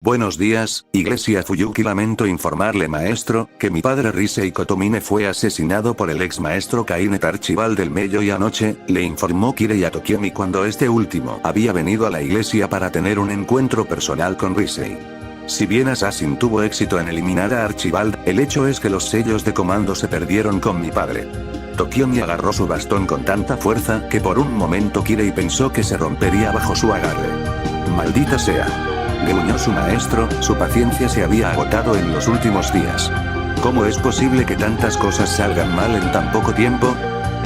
Buenos días, Iglesia Fuyuki. Lamento informarle maestro, que mi padre Risei Kotomine fue asesinado por el ex maestro Kainet Archibald del Medio y anoche, le informó Kirei a Tokiomi cuando este último había venido a la iglesia para tener un encuentro personal con Risei. Si bien Assassin tuvo éxito en eliminar a Archibald, el hecho es que los sellos de comando se perdieron con mi padre. Tokiomi agarró su bastón con tanta fuerza que por un momento Kirei pensó que se rompería bajo su agarre. Maldita sea. Gruñó su maestro, su paciencia se había agotado en los últimos días. ¿Cómo es posible que tantas cosas salgan mal en tan poco tiempo?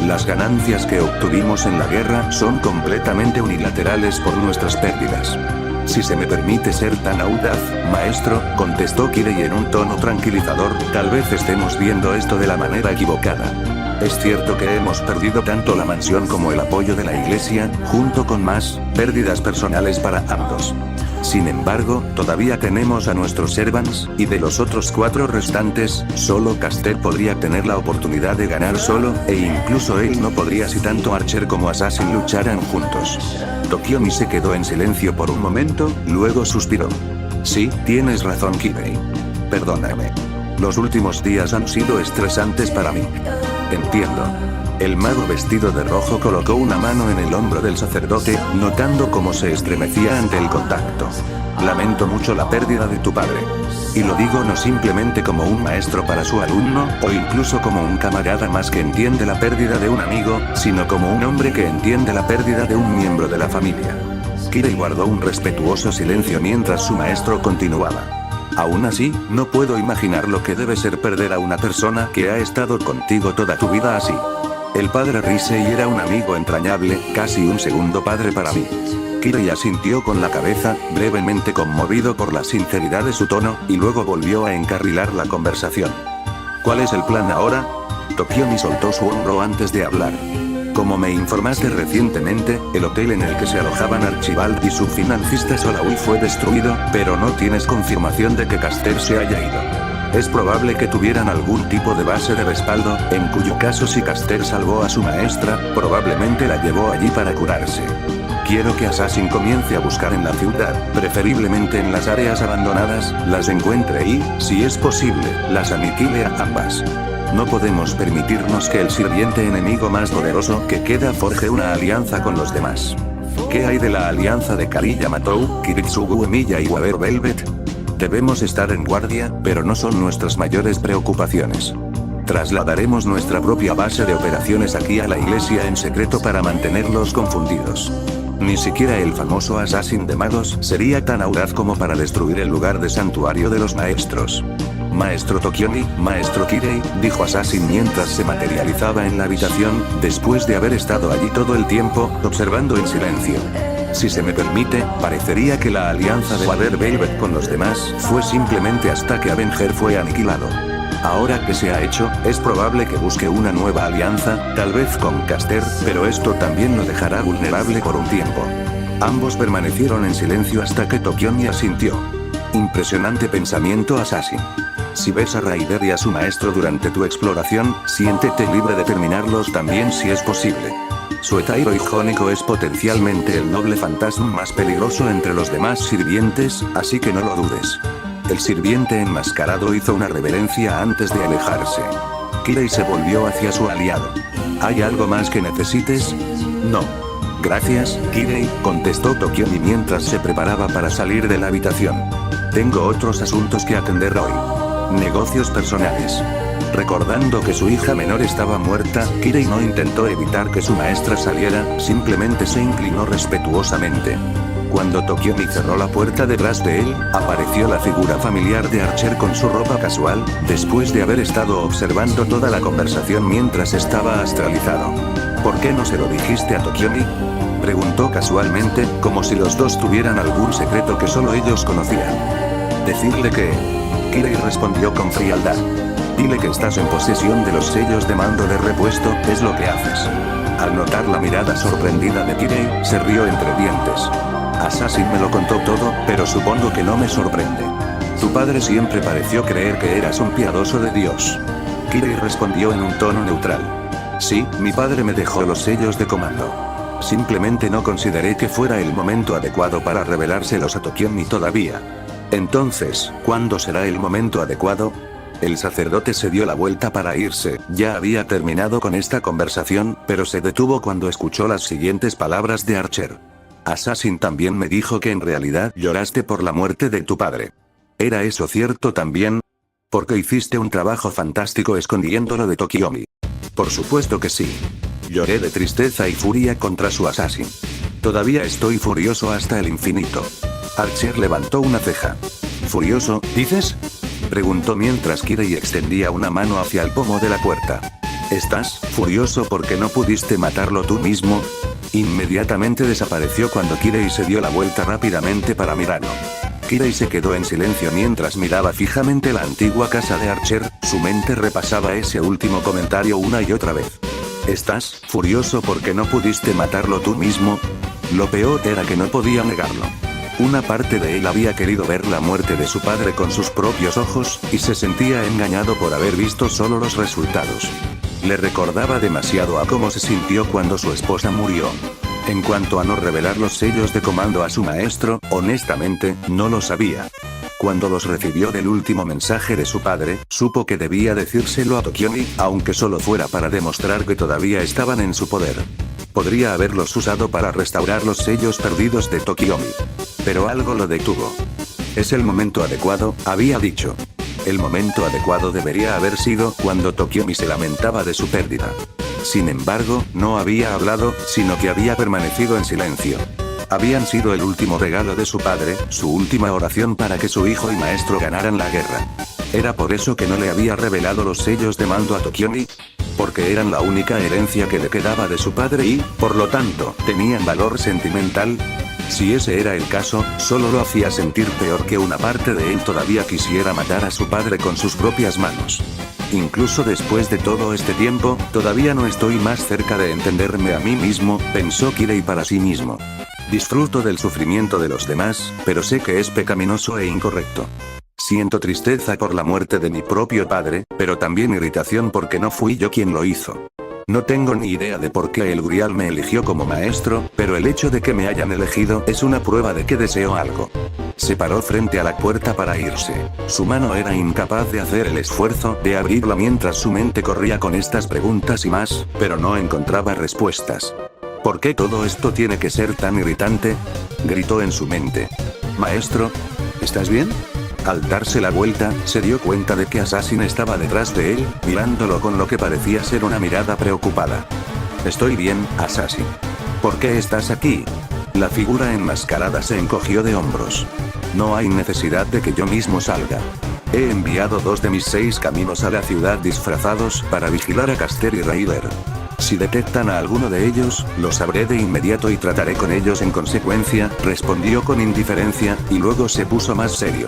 Las ganancias que obtuvimos en la guerra son completamente unilaterales por nuestras pérdidas. Si se me permite ser tan audaz, maestro, contestó Kirei en un tono tranquilizador, tal vez estemos viendo esto de la manera equivocada. Es cierto que hemos perdido tanto la mansión como el apoyo de la iglesia, junto con más pérdidas personales para ambos. Sin embargo, todavía tenemos a nuestros servants, y de los otros 4 restantes, solo Caster podría tener la oportunidad de ganar solo, e incluso él no podría si tanto Archer como Assassin lucharan juntos. Tokiomi se quedó en silencio por un momento, luego suspiró. Sí, tienes razón Kirei. Perdóname. Los últimos días han sido estresantes para mí. Entiendo. El mago vestido de rojo colocó una mano en el hombro del sacerdote, notando cómo se estremecía ante el contacto. Lamento mucho la pérdida de tu padre. Y lo digo no simplemente como un maestro para su alumno, o incluso como un camarada más que entiende la pérdida de un amigo, sino como un hombre que entiende la pérdida de un miembro de la familia. Kirei guardó un respetuoso silencio mientras su maestro continuaba. Aún así, no puedo imaginar lo que debe ser perder a una persona que ha estado contigo toda tu vida así. El padre Risei era un amigo entrañable, casi un segundo padre para mí. Kirei asintió con la cabeza, brevemente conmovido por la sinceridad de su tono, y luego volvió a encarrilar la conversación. ¿Cuál es el plan ahora? Tokiomi soltó su hombro antes de hablar. Como me informaste recientemente, el hotel en el que se alojaban Archibald y su financista Solaui fue destruido, pero no tienes confirmación de que Caster se haya ido. Es probable que tuvieran algún tipo de base de respaldo, en cuyo caso si Caster salvó a su maestra, probablemente la llevó allí para curarse. Quiero que Assassin comience a buscar en la ciudad, preferiblemente en las áreas abandonadas, las encuentre y, si es posible, las aniquile a ambas. No podemos permitirnos que el sirviente enemigo más poderoso que queda forje una alianza con los demás. ¿Qué hay de la alianza de Kari Yamatou, Kiritsugu Emiya y Water Velvet? Debemos estar en guardia, pero no son nuestras mayores preocupaciones. Trasladaremos nuestra propia base de operaciones aquí a la iglesia en secreto para mantenerlos confundidos. Ni siquiera el famoso Assassin de magos sería tan audaz como para destruir el lugar de santuario de los maestros. Maestro Tokiomi, maestro Kirei, dijo Assassin mientras se materializaba en la habitación, después de haber estado allí todo el tiempo, observando en silencio. Si se me permite, parecería que la alianza de Water Velvet con los demás fue simplemente hasta que Avenger fue aniquilado. Ahora que se ha hecho, es probable que busque una nueva alianza, tal vez con Caster, pero esto también lo dejará vulnerable por un tiempo. Ambos permanecieron en silencio hasta que Tokiomi asintió. Impresionante pensamiento Assassin. Si ves a Raider y a su maestro durante tu exploración, siéntete libre de terminarlos también si es posible. Su Etairo Jónico es potencialmente el noble fantasma más peligroso entre los demás sirvientes, así que no lo dudes. El sirviente enmascarado hizo una reverencia antes de alejarse. Kirei se volvió hacia su aliado. ¿Hay algo más que necesites? No. Gracias, Kirei, contestó Tokiomi mientras se preparaba para salir de la habitación. Tengo otros asuntos que atender hoy. Negocios personales. Recordando que su hija menor estaba muerta, Kirei no intentó evitar que su maestra saliera, simplemente se inclinó respetuosamente. Cuando Tokiomi cerró la puerta detrás de él, apareció la figura familiar de Archer con su ropa casual, después de haber estado observando toda la conversación mientras estaba astralizado. ¿Por qué no se lo dijiste a Tokiomi? Preguntó casualmente, como si los dos tuvieran algún secreto que solo ellos conocían. Decirle que... Kirei respondió con frialdad. Dile que estás en posesión de los sellos de mando de repuesto, es lo que haces. Al notar la mirada sorprendida de Kirei, se rió entre dientes. Assassin me lo contó todo, pero supongo que no me sorprende. Tu padre siempre pareció creer que eras un piadoso de Dios. Kirei respondió en un tono neutral. Sí, mi padre me dejó los sellos de comando. Simplemente no consideré que fuera el momento adecuado para revelárselos a Tokiomi todavía. Entonces, ¿cuándo será el momento adecuado? El sacerdote se dio la vuelta para irse, ya había terminado con esta conversación, pero se detuvo cuando escuchó las siguientes palabras de Archer. Assassin también me dijo que en realidad lloraste por la muerte de tu padre. ¿Era eso cierto también? Porque hiciste un trabajo fantástico escondiéndolo de Tokiomi. Por supuesto que sí. Lloré de tristeza y furia contra su Assassin. Todavía estoy furioso hasta el infinito. Archer levantó una ceja. ¿Furioso, dices? Preguntó mientras Kirei extendía una mano hacia el pomo de la puerta. ¿Estás furioso porque no pudiste matarlo tú mismo? Inmediatamente desapareció cuando Kirei se dio la vuelta rápidamente para mirarlo. Kirei se quedó en silencio mientras miraba fijamente la antigua casa de Archer, su mente repasaba ese último comentario una y otra vez. ¿Estás furioso porque no pudiste matarlo tú mismo? Lo peor era que no podía negarlo. Una parte de él había querido ver la muerte de su padre con sus propios ojos, y se sentía engañado por haber visto solo los resultados. Le recordaba demasiado a cómo se sintió cuando su esposa murió. En cuanto a no revelar los sellos de comando a su maestro, honestamente, no lo sabía. Cuando los recibió del último mensaje de su padre, supo que debía decírselo a Tokiomi, aunque solo fuera para demostrar que todavía estaban en su poder. Podría haberlos usado para restaurar los sellos perdidos de Tokiomi. Pero algo lo detuvo. Es el momento adecuado, había dicho. El momento adecuado debería haber sido cuando Tokiomi se lamentaba de su pérdida. Sin embargo, no había hablado, sino que había permanecido en silencio. Habían sido el último regalo de su padre, su última oración para que su hijo y maestro ganaran la guerra. ¿Era por eso que no le había revelado los sellos de mando a Tokiomi? Porque eran la única herencia que le quedaba de su padre y, por lo tanto, tenían valor sentimental. Si ese era el caso, solo lo hacía sentir peor que una parte de él todavía quisiera matar a su padre con sus propias manos. Incluso después de todo este tiempo, todavía no estoy más cerca de entenderme a mí mismo, pensó Kirei para sí mismo. Disfruto del sufrimiento de los demás, pero sé que es pecaminoso e incorrecto. Siento tristeza por la muerte de mi propio padre, pero también irritación porque no fui yo quien lo hizo. No tengo ni idea de por qué el Grial me eligió como maestro, pero el hecho de que me hayan elegido es una prueba de que deseo algo. Se paró frente a la puerta para irse. Su mano era incapaz de hacer el esfuerzo de abrirla mientras su mente corría con estas preguntas y más, pero no encontraba respuestas. ¿Por qué todo esto tiene que ser tan irritante? Gritó en su mente. Maestro, ¿estás bien? Al darse la vuelta, se dio cuenta de que Assassin estaba detrás de él, mirándolo con lo que parecía ser una mirada preocupada. Estoy bien, Assassin. ¿Por qué estás aquí? La figura enmascarada se encogió de hombros. No hay necesidad de que yo mismo salga. He enviado 2 de mis 6 caminos a la ciudad disfrazados para vigilar a Caster y Raider. Si detectan a alguno de ellos, lo sabré de inmediato y trataré con ellos en consecuencia, respondió con indiferencia, y luego se puso más serio.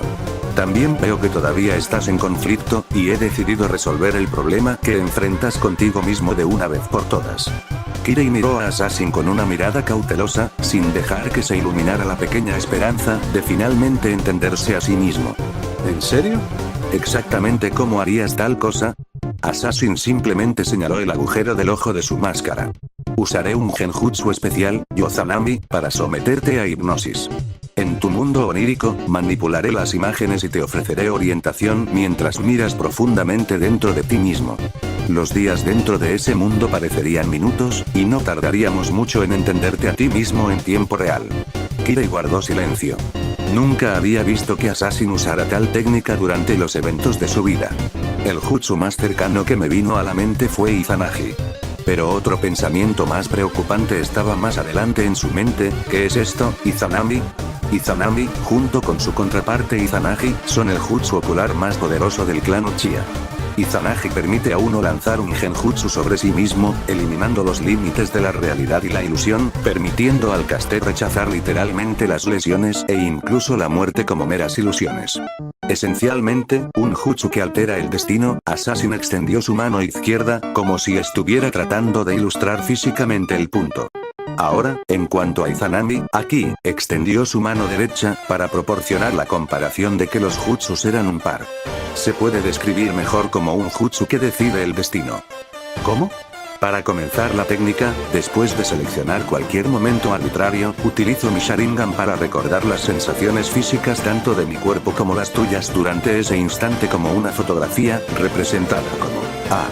También veo que todavía estás en conflicto, y he decidido resolver el problema que enfrentas contigo mismo de una vez por todas. Kirei miró a Assassin con una mirada cautelosa, sin dejar que se iluminara la pequeña esperanza de finalmente entenderse a sí mismo. ¿En serio? ¿Exactamente cómo harías tal cosa? Assassin simplemente señaló el agujero del ojo de su máscara. Usaré un genjutsu especial, Yozanami, para someterte a hipnosis. En tu mundo onírico, manipularé las imágenes y te ofreceré orientación mientras miras profundamente dentro de ti mismo. Los días dentro de ese mundo parecerían minutos, y no tardaríamos mucho en entenderte a ti mismo en tiempo real. Kirei guardó silencio. Nunca había visto que Assassin usara tal técnica durante los eventos de su vida. El jutsu más cercano que me vino a la mente fue Izanagi. Pero otro pensamiento más preocupante estaba más adelante en su mente. ¿Qué es esto, Izanami? Izanami, junto con su contraparte Izanagi, son el jutsu ocular más poderoso del clan Uchiha. Izanagi permite a uno lanzar un genjutsu sobre sí mismo, eliminando los límites de la realidad y la ilusión, permitiendo al caster rechazar literalmente las lesiones e incluso la muerte como meras ilusiones. Esencialmente, un jutsu que altera el destino. Assassin extendió su mano izquierda, como si estuviera tratando de ilustrar físicamente el punto. Ahora, en cuanto a Izanami, aquí, extendió su mano derecha, para proporcionar la comparación de que los jutsus eran un par. Se puede describir mejor como un jutsu que decide el destino. ¿Cómo? Para comenzar la técnica, después de seleccionar cualquier momento arbitrario, utilizo mi Sharingan para recordar las sensaciones físicas tanto de mi cuerpo como las tuyas durante ese instante como una fotografía, representada como A.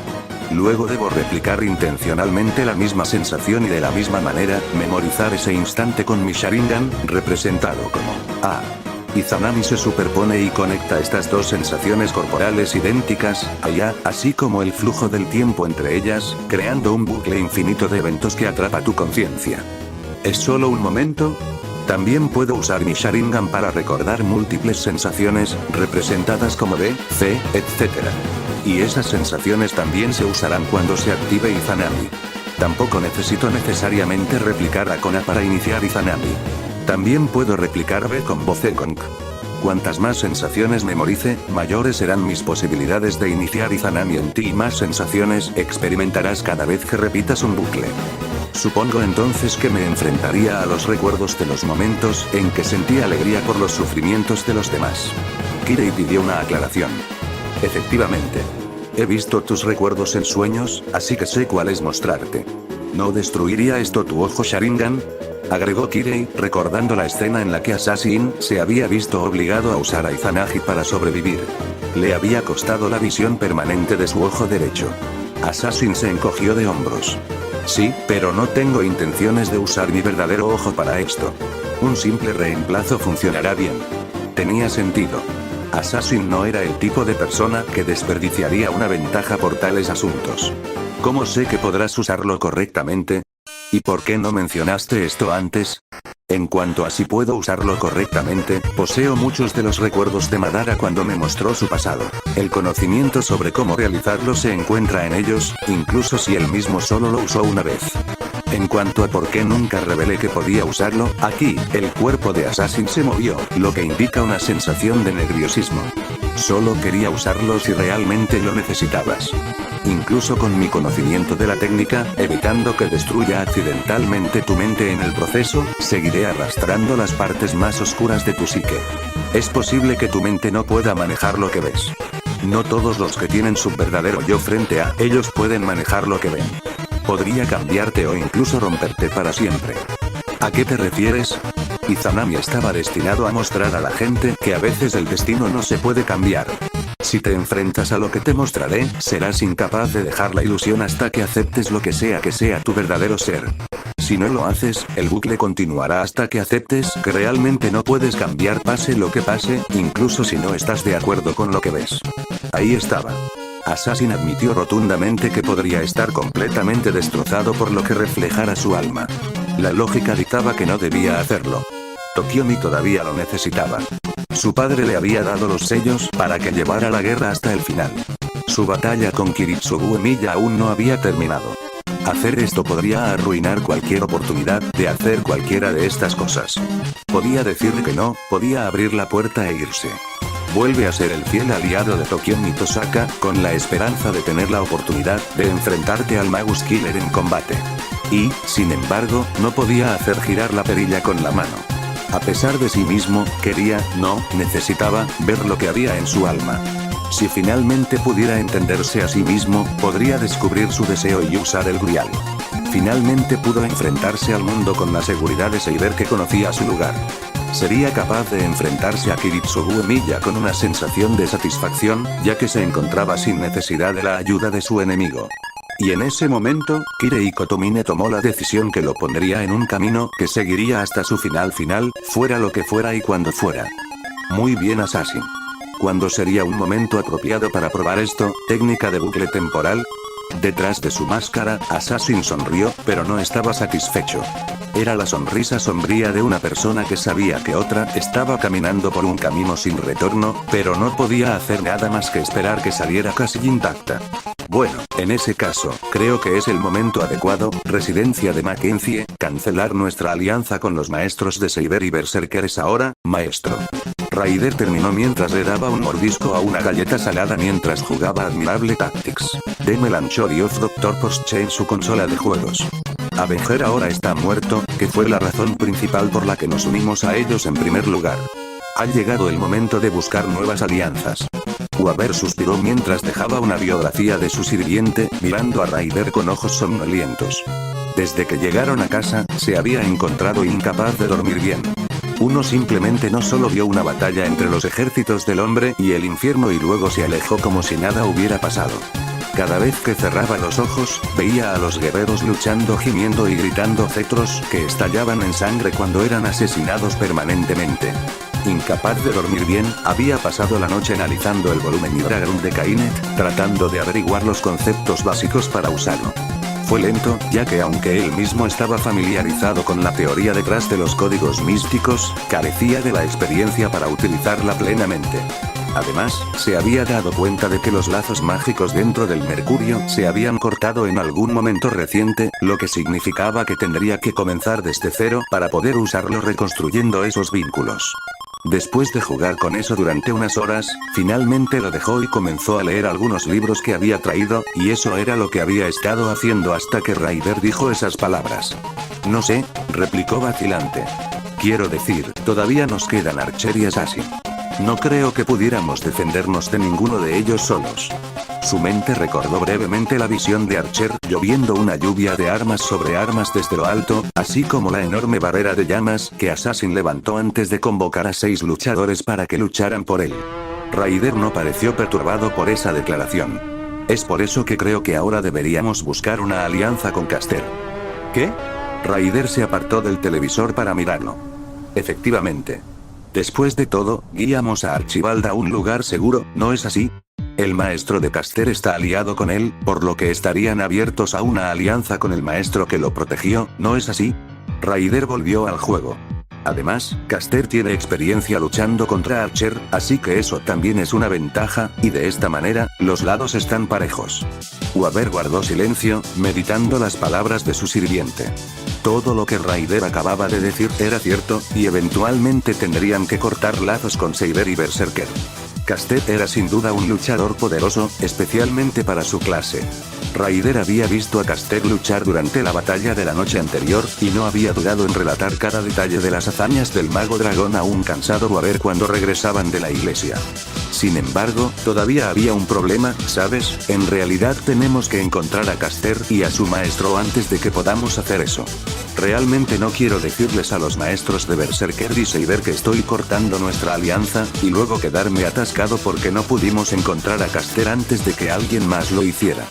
Luego debo replicar intencionalmente la misma sensación y de la misma manera, memorizar ese instante con mi Sharingan, representado como A. Izanami se superpone y conecta estas dos sensaciones corporales idénticas, allá, así como el flujo del tiempo entre ellas, creando un bucle infinito de eventos que atrapa tu conciencia. ¿Es solo un momento? También puedo usar mi Sharingan para recordar múltiples sensaciones, representadas como B, C, etc. Y esas sensaciones también se usarán cuando se active Izanami. Tampoco necesito necesariamente replicar a Konoha para iniciar Izanami. También puedo replicar B con Bozekong. Cuantas más sensaciones memorice, mayores serán mis posibilidades de iniciar Izanami en ti y más sensaciones experimentarás cada vez que repitas un bucle. Supongo entonces que me enfrentaría a los recuerdos de los momentos en que sentí alegría por los sufrimientos de los demás. Kirei pidió una aclaración. Efectivamente. He visto tus recuerdos en sueños, así que sé cuáles mostrarte. ¿No destruiría esto tu ojo Sharingan?, agregó Kirei, recordando la escena en la que Assassin se había visto obligado a usar a Izanagi para sobrevivir. Le había costado la visión permanente de su ojo derecho. Assassin se encogió de hombros. Sí, pero no tengo intenciones de usar mi verdadero ojo para esto. Un simple reemplazo funcionará bien. Tenía sentido. Assassin no era el tipo de persona que desperdiciaría una ventaja por tales asuntos. ¿Cómo sé que podrás usarlo correctamente? ¿Y por qué no mencionaste esto antes? En cuanto a si puedo usarlo correctamente, poseo muchos de los recuerdos de Madara cuando me mostró su pasado. El conocimiento sobre cómo realizarlo se encuentra en ellos, incluso si él mismo solo lo usó una vez. En cuanto a por qué nunca revelé que podía usarlo, aquí, el cuerpo de Assassin se movió, lo que indica una sensación de nerviosismo. Solo quería usarlo si realmente lo necesitabas. Incluso con mi conocimiento de la técnica, evitando que destruya accidentalmente tu mente en el proceso, seguiré arrastrando las partes más oscuras de tu psique. Es posible que tu mente no pueda manejar lo que ves. No todos los que tienen su verdadero yo frente a ellos pueden manejar lo que ven. Podría cambiarte o incluso romperte para siempre. ¿A qué te refieres? Izanami estaba destinado a mostrar a la gente que a veces el destino no se puede cambiar. Si te enfrentas a lo que te mostraré, serás incapaz de dejar la ilusión hasta que aceptes lo que sea tu verdadero ser. Si no lo haces, el bucle continuará hasta que aceptes que realmente no puedes cambiar pase lo que pase, incluso si no estás de acuerdo con lo que ves. Ahí estaba. Assassin admitió rotundamente que podría estar completamente destrozado por lo que reflejara su alma. La lógica dictaba que no debía hacerlo. Tokiomi todavía lo necesitaba. Su padre le había dado los sellos para que llevara la guerra hasta el final. Su batalla con Kiritsugu Emiya aún no había terminado. Hacer esto podría arruinar cualquier oportunidad de hacer cualquiera de estas cosas. Podía decirle que no, podía abrir la puerta e irse. Vuelve a ser el fiel aliado de Tokiomi Tosaka, con la esperanza de tener la oportunidad de enfrentarte al Magus Killer en combate. Y, sin embargo, no podía hacer girar la perilla con la mano. A pesar de sí mismo, necesitaba ver lo que había en su alma. Si finalmente pudiera entenderse a sí mismo, podría descubrir su deseo y usar el Grial. Finalmente pudo enfrentarse al mundo con la seguridad de saber que conocía su lugar. Sería capaz de enfrentarse a Kiritsugu Emiya con una sensación de satisfacción, ya que se encontraba sin necesidad de la ayuda de su enemigo. Y en ese momento, Kirei Kotomine tomó la decisión que lo pondría en un camino que seguiría hasta su final, fuera lo que fuera y cuando fuera. Muy bien, Assassin. ¿Cuándo sería un momento apropiado para probar esto, técnica de bucle temporal? Detrás de su máscara, Assassin sonrió, pero no estaba satisfecho. Era la sonrisa sombría de una persona que sabía que otra estaba caminando por un camino sin retorno, pero no podía hacer nada más que esperar que saliera casi intacta. Bueno, en ese caso, creo que es el momento adecuado, residencia de Mackenzie, cancelar nuestra alianza con los maestros de Saber y Berserker es ahora, maestro. Raider terminó mientras le daba un mordisco a una galleta salada mientras jugaba Admirable Tactics. The Melancholy of Dr. Posche en su consola de juegos. Avenger ahora está muerto, que fue la razón principal por la que nos unimos a ellos en primer lugar. Ha llegado el momento de buscar nuevas alianzas. Weaver suspiró mientras dejaba una biografía de su sirviente, mirando a Ryder con ojos somnolientos. Desde que llegaron a casa, se había encontrado incapaz de dormir bien. Uno simplemente no solo vio una batalla entre los ejércitos del hombre y el infierno y luego se alejó como si nada hubiera pasado. Cada vez que cerraba los ojos, veía a los guerreros luchando, gimiendo y gritando cetros que estallaban en sangre cuando eran asesinados permanentemente. Incapaz de dormir bien, había pasado la noche analizando el volumen Hydragram de Kainet, tratando de averiguar los conceptos básicos para usarlo. Fue lento, ya que aunque él mismo estaba familiarizado con la teoría detrás de los códigos místicos, carecía de la experiencia para utilizarla plenamente. Además, se había dado cuenta de que los lazos mágicos dentro del Mercurio se habían cortado en algún momento reciente, lo que significaba que tendría que comenzar desde cero para poder usarlo reconstruyendo esos vínculos. Después de jugar con eso durante unas horas, finalmente lo dejó y comenzó a leer algunos libros que había traído, y eso era lo que había estado haciendo hasta que Ryder dijo esas palabras. No sé, replicó vacilante. Quiero decir, todavía nos quedan Archer y Assassin. No creo que pudiéramos defendernos de ninguno de ellos solos. Su mente recordó brevemente la visión de Archer, lloviendo una lluvia de armas sobre armas desde lo alto, así como la enorme barrera de llamas que Assassin levantó antes de convocar a 6 luchadores para que lucharan por él. Ryder no pareció perturbado por esa declaración. Es por eso que creo que ahora deberíamos buscar una alianza con Caster. ¿Qué? Ryder se apartó del televisor para mirarlo. Efectivamente. Después de todo, guiamos a Archibald a un lugar seguro, ¿no es así? El maestro de Caster está aliado con él, por lo que estarían abiertos a una alianza con el maestro que lo protegió, ¿no es así? Ryder volvió al juego. Además, Caster tiene experiencia luchando contra Archer, así que eso también es una ventaja, y de esta manera, los lados están parejos. Weaver guardó silencio, meditando las palabras de su sirviente. Todo lo que Ryder acababa de decir era cierto, y eventualmente tendrían que cortar lazos con Saber y Berserker. Caster era sin duda un luchador poderoso, especialmente para su clase. Ryder había visto a Caster luchar durante la batalla de la noche anterior, y no había dudado en relatar cada detalle de las hazañas del mago dragón a un cansado Weaver cuando regresaban de la iglesia. Sin embargo, todavía había un problema, ¿sabes? En realidad tenemos que encontrar a Caster y a su maestro antes de que podamos hacer eso. Realmente no quiero decirles a los maestros de Berserker y Saber que estoy cortando nuestra alianza, y luego quedarme atascado porque no pudimos encontrar a Caster antes de que alguien más lo hiciera.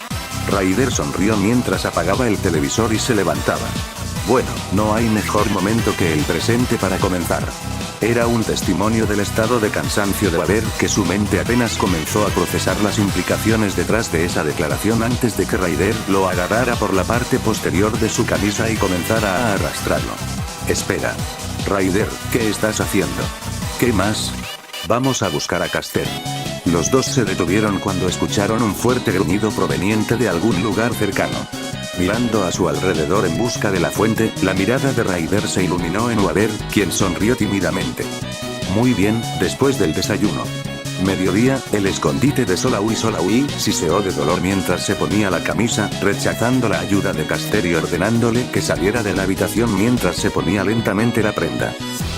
Ryder sonrió mientras apagaba el televisor y se levantaba. Bueno, no hay mejor momento que el presente para comenzar. Era un testimonio del estado de cansancio de Weaver que su mente apenas comenzó a procesar las implicaciones detrás de esa declaración antes de que Ryder lo agarrara por la parte posterior de su camisa y comenzara a arrastrarlo. Espera. Ryder, ¿qué estás haciendo? ¿Qué más? Vamos a buscar a Caster. Los dos se detuvieron cuando escucharon un fuerte gruñido proveniente de algún lugar cercano. Mirando a su alrededor en busca de la fuente, la mirada de Ryder se iluminó en Weaver, quien sonrió tímidamente. Muy bien, después del desayuno. Mediodía, el escondite de Solaui siseó de dolor mientras se ponía la camisa, rechazando la ayuda de Caster y ordenándole que saliera de la habitación mientras se ponía lentamente la prenda.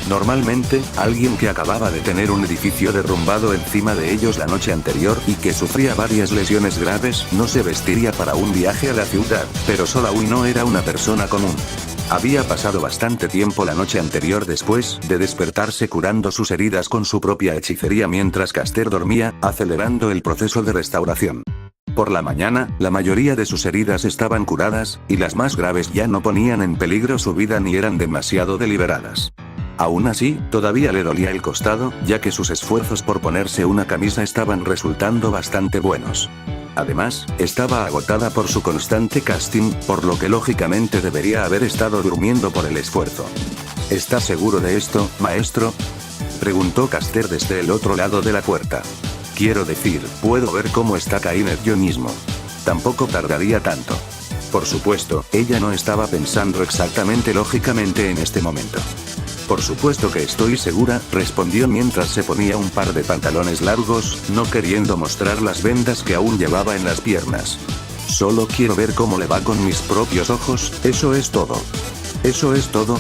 Normalmente, alguien que acababa de tener un edificio derrumbado encima de ellos la noche anterior y que sufría varias lesiones graves, no se vestiría para un viaje a la ciudad, pero Solaui no era una persona común. Había pasado bastante tiempo la noche anterior después de despertarse curando sus heridas con su propia hechicería mientras Caster dormía, acelerando el proceso de restauración. Por la mañana, la mayoría de sus heridas estaban curadas, y las más graves ya no ponían en peligro su vida ni eran demasiado deliberadas. Aún así, todavía le dolía el costado, ya que sus esfuerzos por ponerse una camisa estaban resultando bastante buenos. Además, estaba agotada por su constante casting, por lo que lógicamente debería haber estado durmiendo por el esfuerzo. ¿Está seguro de esto, maestro?, preguntó Caster desde el otro lado de la puerta. Quiero decir, puedo ver cómo está Kainet yo mismo. Tampoco tardaría tanto. Por supuesto, ella no estaba pensando exactamente lógicamente en este momento. Por supuesto que estoy segura, respondió mientras se ponía un par de pantalones largos, no queriendo mostrar las vendas que aún llevaba en las piernas. Solo quiero ver cómo le va con mis propios ojos, eso es todo. ¿Eso es todo?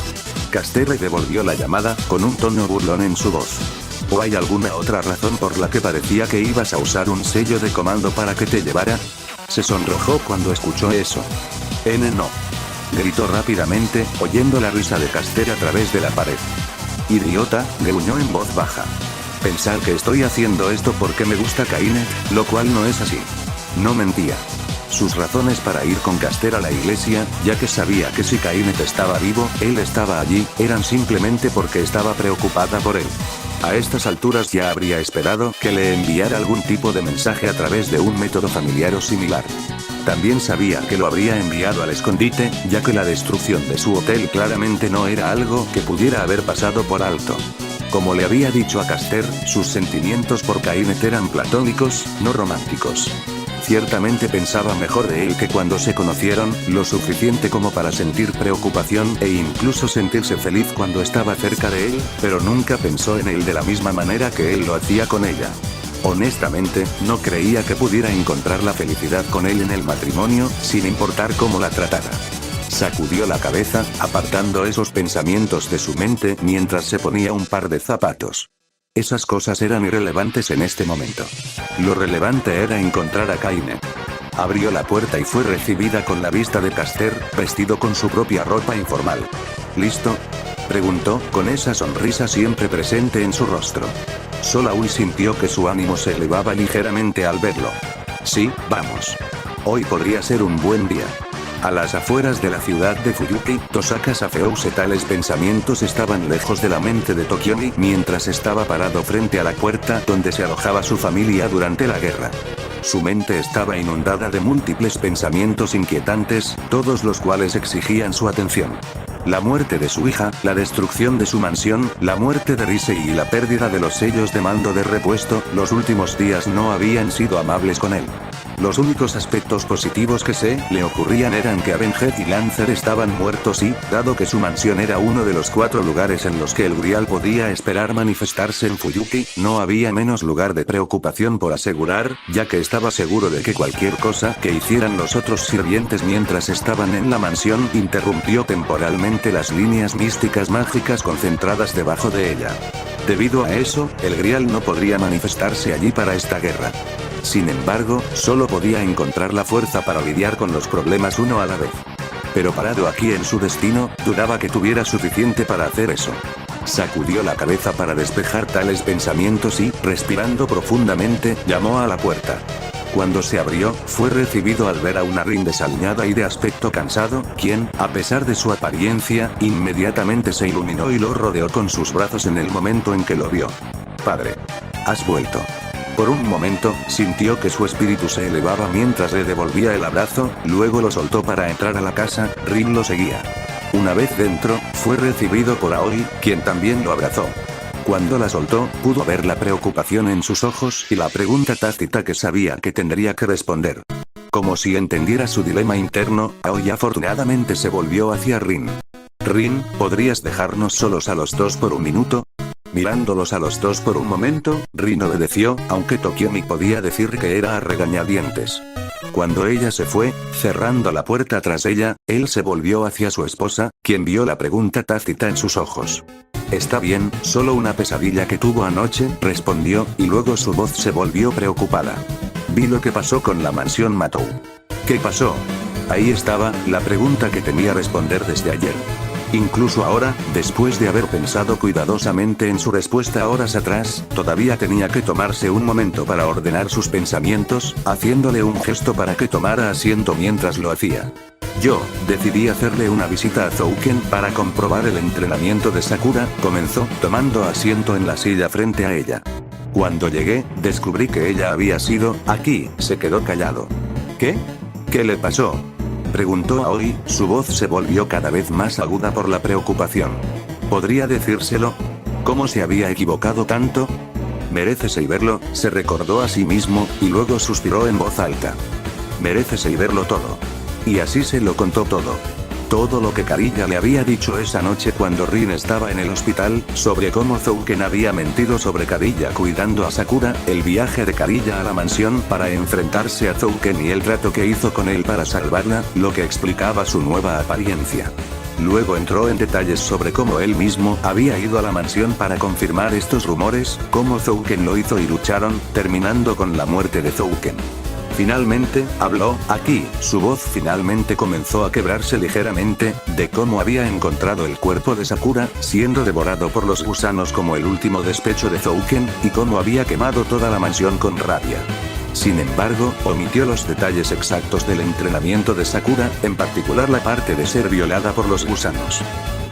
Caster le devolvió la llamada, con un tono burlón en su voz. ¿O hay alguna otra razón por la que parecía que ibas a usar un sello de comando para que te llevara? Se sonrojó cuando escuchó eso. No. Gritó rápidamente, oyendo la risa de Caster a través de la pared. Idiota, gruñó en voz baja. Pensar que estoy haciendo esto porque me gusta Kainet, lo cual no es así. No mentía. Sus razones para ir con Caster a la iglesia, ya que sabía que si Kainet estaba vivo, él estaba allí, eran simplemente porque estaba preocupada por él. A estas alturas ya habría esperado que le enviara algún tipo de mensaje a través de un método familiar o similar. También sabía que lo habría enviado al escondite, ya que la destrucción de su hotel claramente no era algo que pudiera haber pasado por alto. Como le había dicho a Caster, sus sentimientos por Kainet eran platónicos, no románticos. Ciertamente pensaba mejor de él que cuando se conocieron, lo suficiente como para sentir preocupación e incluso sentirse feliz cuando estaba cerca de él, pero nunca pensó en él de la misma manera que él lo hacía con ella. Honestamente, no creía que pudiera encontrar la felicidad con él en el matrimonio, sin importar cómo la tratara. Sacudió la cabeza, apartando esos pensamientos de su mente mientras se ponía un par de zapatos. Esas cosas eran irrelevantes en este momento. Lo relevante era encontrar a Kainet. Abrió la puerta y fue recibida con la vista de Caster, vestido con su propia ropa informal. ¿Listo?, preguntó, con esa sonrisa siempre presente en su rostro. Solaui sintió que su ánimo se elevaba ligeramente al verlo. Sí, vamos. Hoy podría ser un buen día. A las afueras de la ciudad de Fuyuki, Tosaka Safeouse, tales pensamientos estaban lejos de la mente de Tokiomi mientras estaba parado frente a la puerta donde se alojaba su familia durante la guerra. Su mente estaba inundada de múltiples pensamientos inquietantes, todos los cuales exigían su atención. La muerte de su hija, la destrucción de su mansión, la muerte de Risei y la pérdida de los sellos de mando de repuesto, los últimos días no habían sido amables con él. Los únicos aspectos positivos que se le ocurrían eran que Avenged y Lancer estaban muertos y, dado que su mansión era uno de los 4 lugares en los que el Grial podía esperar manifestarse en Fuyuki, no había menos lugar de preocupación por asegurar, ya que estaba seguro de que cualquier cosa que hicieran los otros sirvientes mientras estaban en la mansión interrumpió temporalmente las líneas místicas mágicas concentradas debajo de ella. Debido a eso, el Grial no podría manifestarse allí para esta guerra. Sin embargo, solo podía encontrar la fuerza para lidiar con los problemas uno a la vez. Pero parado aquí en su destino, dudaba que tuviera suficiente para hacer eso. Sacudió la cabeza para despejar tales pensamientos y, respirando profundamente, llamó a la puerta. Cuando se abrió, fue recibido al ver a una Rin desaliñada y de aspecto cansado, quien, a pesar de su apariencia, inmediatamente se iluminó y lo rodeó con sus brazos en el momento en que lo vio. «Padre. Has vuelto». Por un momento, sintió que su espíritu se elevaba mientras le devolvía el abrazo, luego lo soltó para entrar a la casa. Rin lo seguía. Una vez dentro, fue recibido por Aoi, quien también lo abrazó. Cuando la soltó, pudo ver la preocupación en sus ojos y la pregunta tácita que sabía que tendría que responder. Como si entendiera su dilema interno, Aoi afortunadamente se volvió hacia Rin. «Rin, ¿podrías dejarnos solos a los dos por un minuto?» Mirándolos a los dos por un momento, Rin obedeció, aunque Tokiomi podía decir que era a regañadientes. Cuando ella se fue, cerrando la puerta tras ella, él se volvió hacia su esposa, quien vio la pregunta tácita en sus ojos. «Está bien, solo una pesadilla que tuvo anoche», respondió, y luego su voz se volvió preocupada. «Vi lo que pasó con la mansión Matou». «¿Qué pasó?» Ahí estaba, la pregunta que temía responder desde ayer. Incluso ahora, después de haber pensado cuidadosamente en su respuesta horas atrás, todavía tenía que tomarse un momento para ordenar sus pensamientos, haciéndole un gesto para que tomara asiento mientras lo hacía. «Yo decidí hacerle una visita a Zouken para comprobar el entrenamiento de Sakura», comenzó, tomando asiento en la silla frente a ella. «Cuando llegué, descubrí que ella había sido, aquí», se quedó callado. «¿Qué? ¿Qué le pasó?», preguntó Aoi, su voz se volvió cada vez más aguda por la preocupación. ¿Podría decírselo? ¿Cómo se había equivocado tanto? «Mereces saberlo», se recordó a sí mismo, y luego suspiró en voz alta. «Mereces saberlo todo». Y así se lo contó todo. Todo lo que Kariya le había dicho esa noche cuando Rin estaba en el hospital, sobre cómo Zouken había mentido sobre Kariya cuidando a Sakura, el viaje de Kariya a la mansión para enfrentarse a Zouken y el trato que hizo con él para salvarla, lo que explicaba su nueva apariencia. Luego entró en detalles sobre cómo él mismo había ido a la mansión para confirmar estos rumores, cómo Zouken lo hizo y lucharon, terminando con la muerte de Zouken. Finalmente, habló, aquí, su voz finalmente comenzó a quebrarse ligeramente, de cómo había encontrado el cuerpo de Sakura, siendo devorado por los gusanos como el último despecho de Zouken, y cómo había quemado toda la mansión con rabia. Sin embargo, omitió los detalles exactos del entrenamiento de Sakura, en particular la parte de ser violada por los gusanos.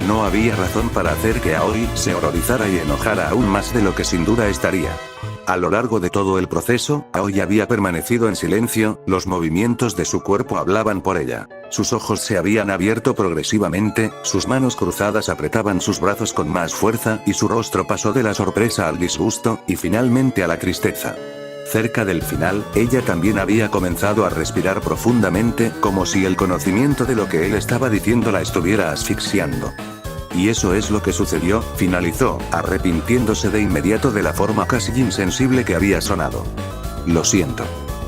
No había razón para hacer que Aoi se horrorizara y enojara aún más de lo que sin duda estaría. A lo largo de todo el proceso, Aoi había permanecido en silencio, los movimientos de su cuerpo hablaban por ella. Sus ojos se habían abierto progresivamente, sus manos cruzadas apretaban sus brazos con más fuerza, y su rostro pasó de la sorpresa al disgusto, y finalmente a la tristeza. Cerca del final, ella también había comenzado a respirar profundamente, como si el conocimiento de lo que él estaba diciendo la estuviera asfixiando. Y eso es lo que sucedió, finalizó, arrepintiéndose de inmediato de la forma casi insensible que había sonado. Lo siento.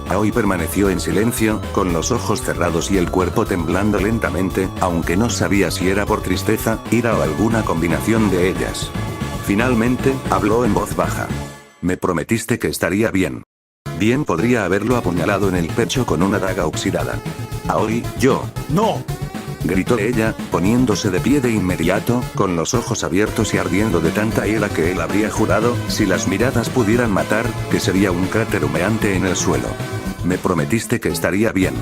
Aoi permaneció en silencio, con los ojos cerrados y el cuerpo temblando lentamente, aunque no sabía si era por tristeza, ira o alguna combinación de ellas. Finalmente, habló en voz baja. Me prometiste que estaría bien. Bien podría haberlo apuñalado en el pecho con una daga oxidada. Aoi, yo. ¡No! Gritó ella, poniéndose de pie de inmediato, con los ojos abiertos y ardiendo de tanta ira que él habría jurado, si las miradas pudieran matar, que sería un cráter humeante en el suelo. Me prometiste que estaría bien.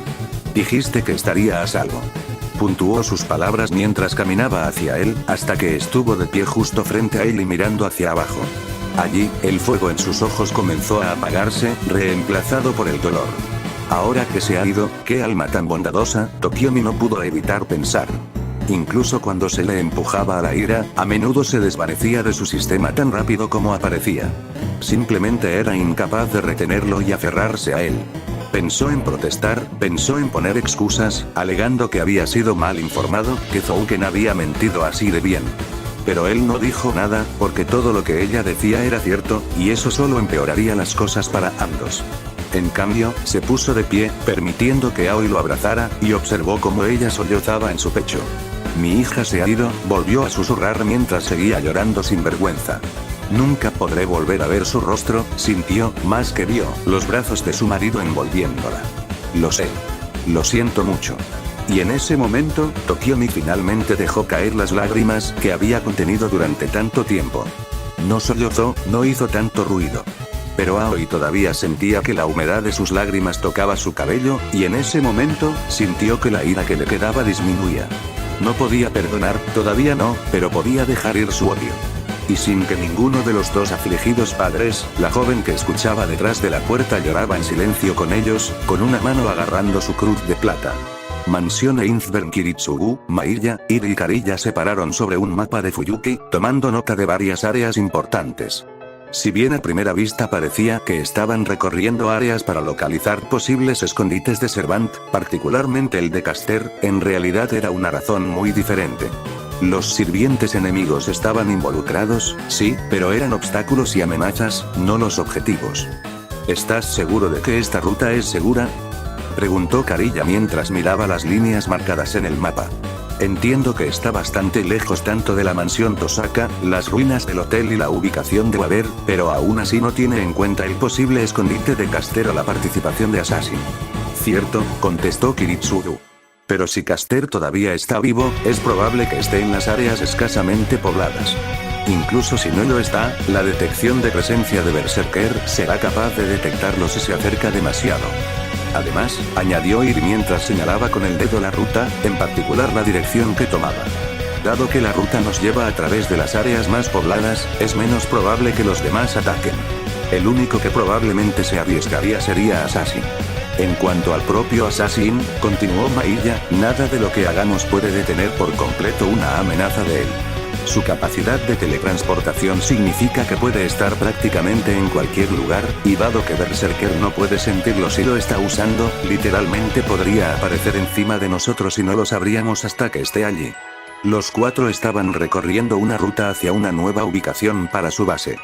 Dijiste que estaría a salvo. Puntuó sus palabras mientras caminaba hacia él, hasta que estuvo de pie justo frente a él y mirando hacia abajo. Allí, el fuego en sus ojos comenzó a apagarse, reemplazado por el dolor. Ahora que se ha ido, qué alma tan bondadosa, Tokiomi no pudo evitar pensar. Incluso cuando se le empujaba a la ira, a menudo se desvanecía de su sistema tan rápido como aparecía. Simplemente era incapaz de retenerlo y aferrarse a él. Pensó en protestar, pensó en poner excusas, alegando que había sido mal informado, que Zouken había mentido así de bien. Pero él no dijo nada, porque todo lo que ella decía era cierto, y eso solo empeoraría las cosas para ambos. En cambio, se puso de pie, permitiendo que Aoi lo abrazara, y observó cómo ella sollozaba en su pecho. Mi hija se ha ido, volvió a susurrar mientras seguía llorando sin vergüenza. Nunca podré volver a ver su rostro, sintió, más que vio, los brazos de su marido envolviéndola. Lo sé. Lo siento mucho. Y en ese momento, Tokiomi finalmente dejó caer las lágrimas que había contenido durante tanto tiempo. No sollozó, no hizo tanto ruido. Pero Aoi todavía sentía que la humedad de sus lágrimas tocaba su cabello, y en ese momento, sintió que la ira que le quedaba disminuía. No podía perdonar, todavía no, pero podía dejar ir su odio. Y sin que ninguno de los dos afligidos padres, la joven que escuchaba detrás de la puerta lloraba en silencio con ellos, con una mano agarrando su cruz de plata. Mansión Einsberg Kiritsugu, Maiya, Iri y Kariya se pararon sobre un mapa de Fuyuki, tomando nota de varias áreas importantes. Si bien a primera vista parecía que estaban recorriendo áreas para localizar posibles escondites de Servant, particularmente el de Caster, en realidad era una razón muy diferente. Los sirvientes enemigos estaban involucrados, sí, pero eran obstáculos y amenazas, no los objetivos. ¿Estás seguro de que esta ruta es segura?, preguntó Kariya mientras miraba las líneas marcadas en el mapa. Entiendo que está bastante lejos tanto de la mansión Tosaka, las ruinas del hotel y la ubicación de Waver, pero aún así no tiene en cuenta el posible escondite de Caster o la participación de Assassin. Cierto, contestó Kiritsugu. Pero si Caster todavía está vivo, es probable que esté en las áreas escasamente pobladas. Incluso si no lo está, la detección de presencia de Berserker será capaz de detectarlo si se acerca demasiado. Además, añadió Iri mientras señalaba con el dedo la ruta, en particular la dirección que tomaba. Dado que la ruta nos lleva a través de las áreas más pobladas, es menos probable que los demás ataquen. El único que probablemente se arriesgaría sería Assassin. En cuanto al propio Assassin, continuó Maiya, nada de lo que hagamos puede detener por completo una amenaza de él. Su capacidad de teletransportación significa que puede estar prácticamente en cualquier lugar, y dado que Berserker no puede sentirlo si lo está usando, literalmente podría aparecer encima de nosotros y no lo sabríamos hasta que esté allí. Los cuatro estaban recorriendo una ruta hacia una nueva ubicación para su base.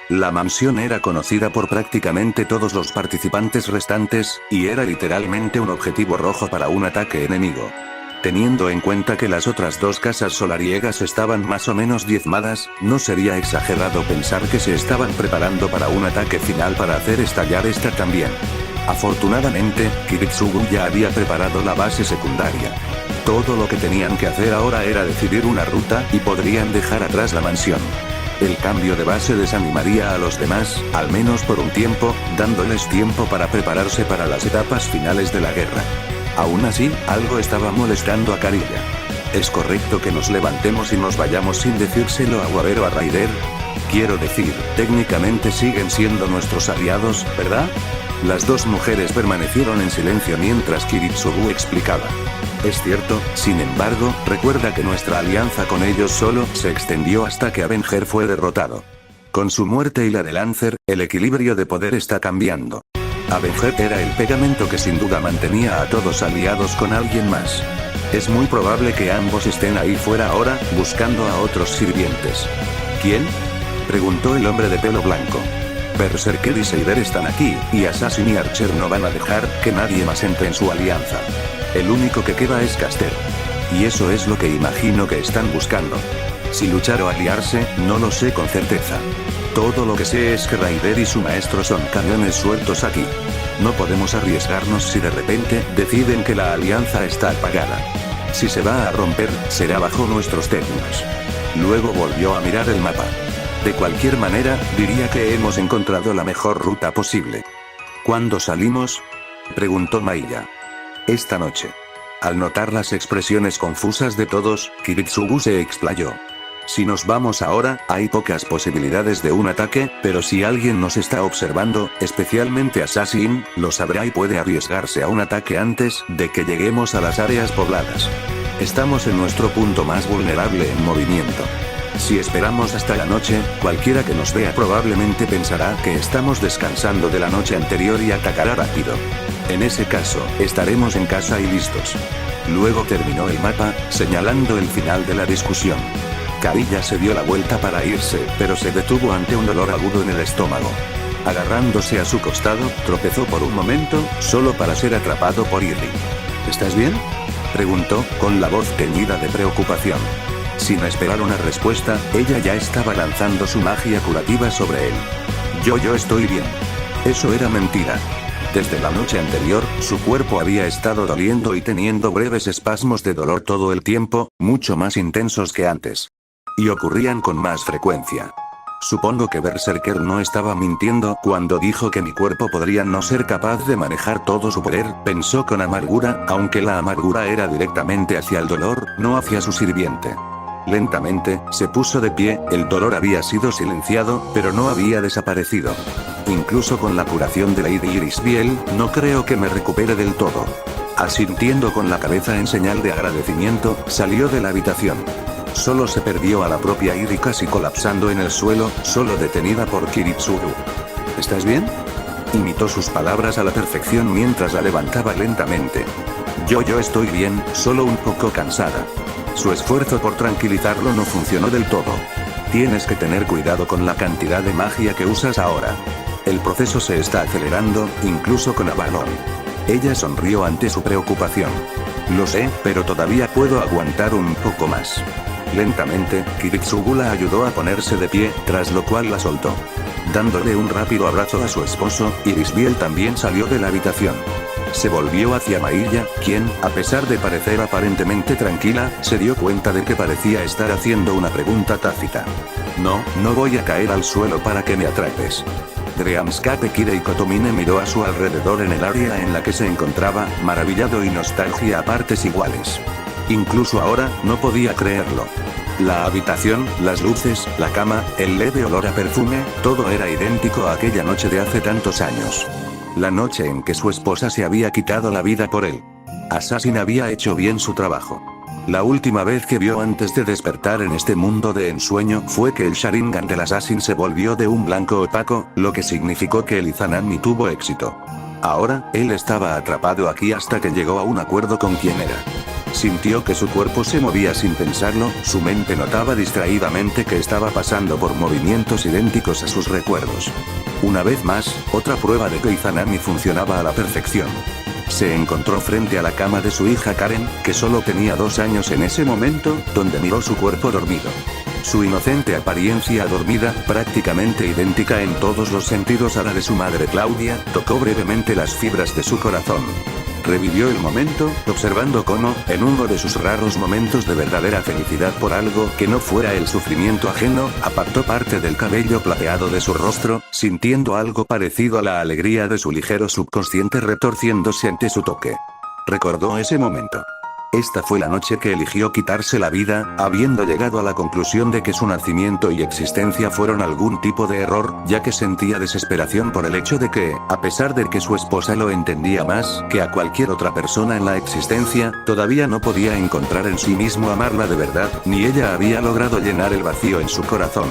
La mansión era conocida por prácticamente todos los participantes restantes, y era literalmente un objetivo rojo para un ataque enemigo. Teniendo en cuenta que las otras dos casas solariegas estaban más o menos diezmadas, no sería exagerado pensar que se estaban preparando para un ataque final para hacer estallar esta también. Afortunadamente, Kiritsugu ya había preparado la base secundaria. Todo lo que tenían que hacer ahora era decidir una ruta y podrían dejar atrás la mansión. El cambio de base desanimaría a los demás, al menos por un tiempo, dándoles tiempo para prepararse para las etapas finales de la guerra. Aún así, algo estaba molestando a Kariya. ¿Es correcto que nos levantemos y nos vayamos sin decírselo a Waber o a Raider? Quiero decir, técnicamente siguen siendo nuestros aliados, ¿verdad? Las dos mujeres permanecieron en silencio mientras Kiritsugu explicaba. Es cierto, sin embargo, recuerda que nuestra alianza con ellos solo se extendió hasta que Avenger fue derrotado. Con su muerte y la de Lancer, el equilibrio de poder está cambiando. Avenger era el pegamento que sin duda mantenía a todos aliados con alguien más. Es muy probable que ambos estén ahí fuera ahora, buscando a otros sirvientes. ¿Quién? Preguntó el hombre de pelo blanco. Berserker y Seider están aquí, y Assassin y Archer no van a dejar que nadie más entre en su alianza. El único que queda es Caster. Y eso es lo que imagino que están buscando. Si luchar o aliarse, no lo sé con certeza. Todo lo que sé es que Raider y su maestro son cañones sueltos aquí. No podemos arriesgarnos si de repente deciden que la alianza está apagada. Si se va a romper, será bajo nuestros términos. Luego volvió a mirar el mapa. De cualquier manera, diría que hemos encontrado la mejor ruta posible. ¿Cuándo salimos?, preguntó Maiya. Esta noche. Al notar las expresiones confusas de todos, Kiritsugu se explayó. Si nos vamos ahora, hay pocas posibilidades de un ataque, pero si alguien nos está observando, especialmente Assassin, lo sabrá y puede arriesgarse a un ataque antes de que lleguemos a las áreas pobladas. Estamos en nuestro punto más vulnerable en movimiento. Si esperamos hasta la noche, cualquiera que nos vea probablemente pensará que estamos descansando de la noche anterior y atacará rápido. En ese caso, estaremos en casa y listos. Luego terminó el mapa, señalando el final de la discusión. Kariya se dio la vuelta para irse, pero se detuvo ante un dolor agudo en el estómago. Agarrándose a su costado, tropezó por un momento, solo para ser atrapado por Irri. ¿Estás bien?, preguntó, con la voz teñida de preocupación. Sin esperar una respuesta, ella ya estaba lanzando su magia curativa sobre él. Yo estoy bien. Eso era mentira. Desde la noche anterior, su cuerpo había estado doliendo y teniendo breves espasmos de dolor todo el tiempo, mucho más intensos que antes. Y ocurrían con más frecuencia. Supongo que Berserker no estaba mintiendo cuando dijo que mi cuerpo podría no ser capaz de manejar todo su poder, pensó con amargura, aunque la amargura era directamente hacia el dolor, no hacia su sirviente. Lentamente, se puso de pie, el dolor había sido silenciado, pero no había desaparecido. Incluso con la curación de Lady Irisbiel, no creo que me recupere del todo. Asintiendo con la cabeza en señal de agradecimiento, salió de la habitación. Solo se perdió a la propia Iri casi colapsando en el suelo, solo detenida por Kiritsugu. ¿Estás bien?, imitó sus palabras a la perfección mientras la levantaba lentamente. Yo estoy bien, solo un poco cansada. Su esfuerzo por tranquilizarlo no funcionó del todo. Tienes que tener cuidado con la cantidad de magia que usas ahora. El proceso se está acelerando, incluso con Avalon. Ella sonrió ante su preocupación. Lo sé, pero todavía puedo aguantar un poco más. Lentamente, Kiritsugu la ayudó a ponerse de pie, tras lo cual la soltó. Dándole un rápido abrazo a su esposo, Irisbiel también salió de la habitación. Se volvió hacia Maiya, quien, a pesar de parecer aparentemente tranquila, se dio cuenta de que parecía estar haciendo una pregunta tácita. No voy a caer al suelo para que me atrapes. Dreamscape Kire y Kotomine miró a su alrededor en el área en la que se encontraba, maravillado y nostalgia a partes iguales. Incluso ahora, no podía creerlo. La habitación, las luces, la cama, el leve olor a perfume, todo era idéntico a aquella noche de hace tantos años. La noche en que su esposa se había quitado la vida por él. Assassin había hecho bien su trabajo. La última vez que vio antes de despertar en este mundo de ensueño fue que el Sharingan del Assassin se volvió de un blanco opaco, lo que significó que el Izanami tuvo éxito. Ahora, él estaba atrapado aquí hasta que llegó a un acuerdo con quien era. Sintió que su cuerpo se movía sin pensarlo, su mente notaba distraídamente que estaba pasando por movimientos idénticos a sus recuerdos. Una vez más, otra prueba de que Izanami funcionaba a la perfección. se encontró frente a la cama de su hija Karen, que solo tenía 2 años en ese momento, donde miró su cuerpo dormido. Su inocente apariencia dormida, prácticamente idéntica en todos los sentidos a la de su madre Claudia, tocó brevemente las fibras de su corazón. Revivió el momento, observando cómo, en uno de sus raros momentos de verdadera felicidad por algo que no fuera el sufrimiento ajeno, apartó parte del cabello plateado de su rostro, sintiendo algo parecido a la alegría de su ligero subconsciente retorciéndose ante su toque. Recordó ese momento. Esta fue la noche que eligió quitarse la vida, habiendo llegado a la conclusión de que su nacimiento y existencia fueron algún tipo de error, ya que sentía desesperación por el hecho de que, a pesar de que su esposa lo entendía más que a cualquier otra persona en la existencia, todavía no podía encontrar en sí mismo amarla de verdad, ni ella había logrado llenar el vacío en su corazón.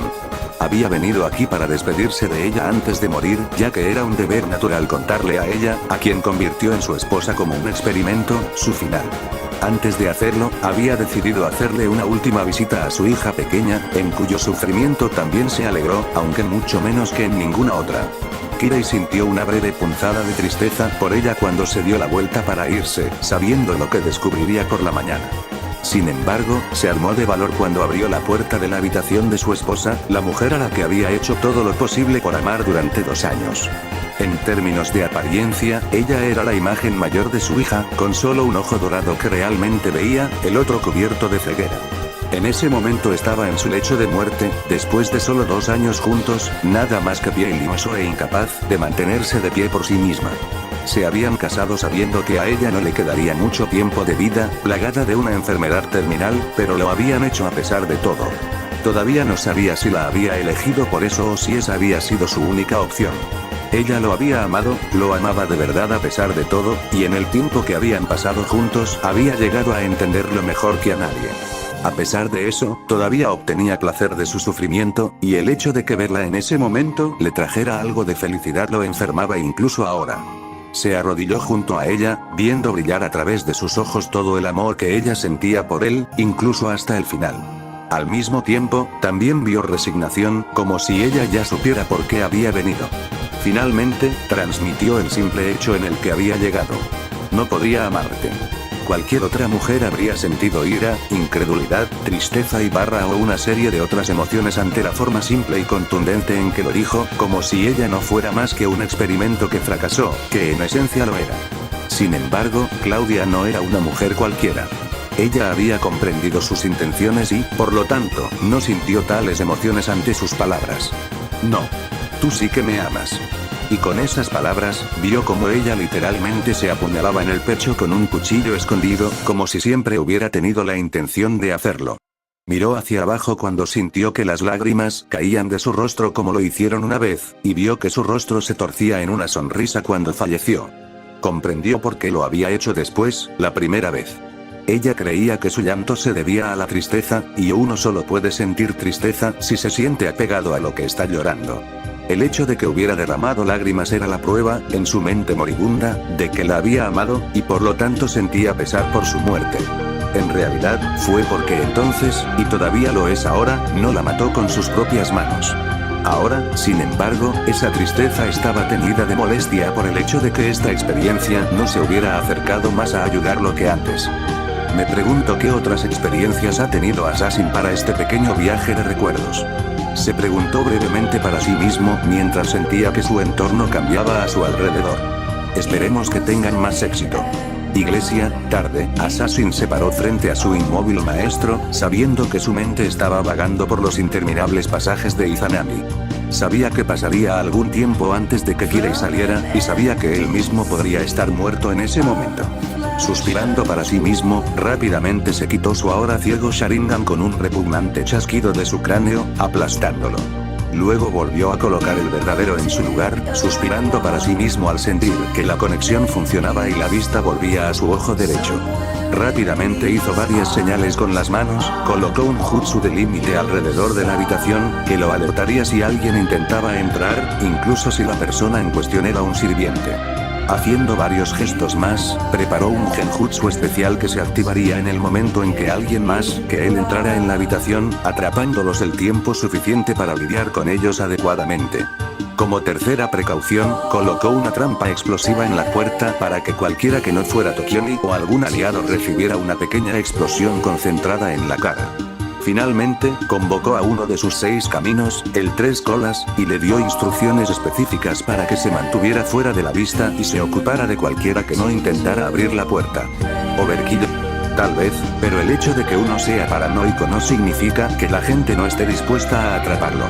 Había venido aquí para despedirse de ella antes de morir, ya que era un deber natural contarle a ella, a quien convirtió en su esposa como un experimento, su final. Antes de hacerlo, había decidido hacerle una última visita a su hija pequeña, en cuyo sufrimiento también se alegró, aunque mucho menos que en ninguna otra. Kirei sintió una breve punzada de tristeza por ella cuando se dio la vuelta para irse, sabiendo lo que descubriría por la mañana. Sin embargo, se armó de valor cuando abrió la puerta de la habitación de su esposa, la mujer a la que había hecho todo lo posible por amar durante 2 años. En términos de apariencia, ella era la imagen mayor de su hija, con solo un ojo dorado que realmente veía, el otro cubierto de ceguera. En ese momento estaba en su lecho de muerte, después de solo 2 años juntos, nada más que piel y hueso e incapaz de mantenerse de pie por sí misma. Se habían casado sabiendo que a ella no le quedaría mucho tiempo de vida, plagada de una enfermedad terminal, pero lo habían hecho a pesar de todo. Todavía no sabía si la había elegido por eso o si esa había sido su única opción. Ella lo había amado, lo amaba de verdad a pesar de todo, y en el tiempo que habían pasado juntos, había llegado a entenderlo mejor que a nadie. A pesar de eso, todavía obtenía placer de su sufrimiento, y el hecho de que verla en ese momento le trajera algo de felicidad lo enfermaba incluso ahora. Se arrodilló junto a ella, viendo brillar a través de sus ojos todo el amor que ella sentía por él, incluso hasta el final. Al mismo tiempo, también vio resignación, como si ella ya supiera por qué había venido. Finalmente, transmitió el simple hecho en el que había llegado. No podía amarte. Cualquier otra mujer habría sentido ira, incredulidad, tristeza o una serie de otras emociones ante la forma simple y contundente en que lo dijo, como si ella no fuera más que un experimento que fracasó, que en esencia lo era. Sin embargo, Claudia no era una mujer cualquiera. Ella había comprendido sus intenciones y, por lo tanto, no sintió tales emociones ante sus palabras. No. Tú sí que me amas. Y con esas palabras, vio como ella literalmente se apuñalaba en el pecho con un cuchillo escondido, como si siempre hubiera tenido la intención de hacerlo. Miró hacia abajo cuando sintió que las lágrimas caían de su rostro como lo hicieron una vez, y vio que su rostro se torcía en una sonrisa cuando falleció. Comprendió por qué lo había hecho después, la primera vez. Ella creía que su llanto se debía a la tristeza, y uno solo puede sentir tristeza si se siente apegado a lo que está llorando. El hecho de que hubiera derramado lágrimas era la prueba, en su mente moribunda, de que la había amado, y por lo tanto sentía pesar por su muerte. En realidad, fue porque entonces, y todavía lo es ahora, no la mató con sus propias manos. Ahora, sin embargo, esa tristeza estaba teñida de molestia por el hecho de que esta experiencia no se hubiera acercado más a ayudarlo que antes. Me pregunto qué otras experiencias ha tenido Assassin para este pequeño viaje de recuerdos. Se preguntó brevemente para sí mismo mientras sentía que su entorno cambiaba a su alrededor. Esperemos que tengan más éxito. Iglesia, tarde, Assassin se paró frente a su inmóvil maestro, sabiendo que su mente estaba vagando por los interminables pasajes de Izanami. Sabía que pasaría algún tiempo antes de que Kirei saliera, y sabía que él mismo podría estar muerto en ese momento. Suspirando para sí mismo, rápidamente se quitó su ahora ciego Sharingan con un repugnante chasquido de su cráneo, aplastándolo. Luego volvió a colocar el verdadero en su lugar, suspirando para sí mismo al sentir que la conexión funcionaba y la vista volvía a su ojo derecho. Rápidamente hizo varias señales con las manos, colocó un jutsu de límite alrededor de la habitación, que lo alertaría si alguien intentaba entrar, incluso si la persona en cuestión era un sirviente. Haciendo varios gestos más, preparó un genjutsu especial que se activaría en el momento en que alguien más que él entrara en la habitación, atrapándolos el tiempo suficiente para lidiar con ellos adecuadamente. Como tercera precaución, colocó una trampa explosiva en la puerta para que cualquiera que no fuera Tokioni o algún aliado recibiera una pequeña explosión concentrada en la cara. Finalmente, convocó a uno de sus 6 caminos, el 3 colas, y le dio instrucciones específicas para que se mantuviera fuera de la vista y se ocupara de cualquiera que no intentara abrir la puerta. Overkill. Tal vez, pero el hecho de que uno sea paranoico no significa que la gente no esté dispuesta a atraparlo.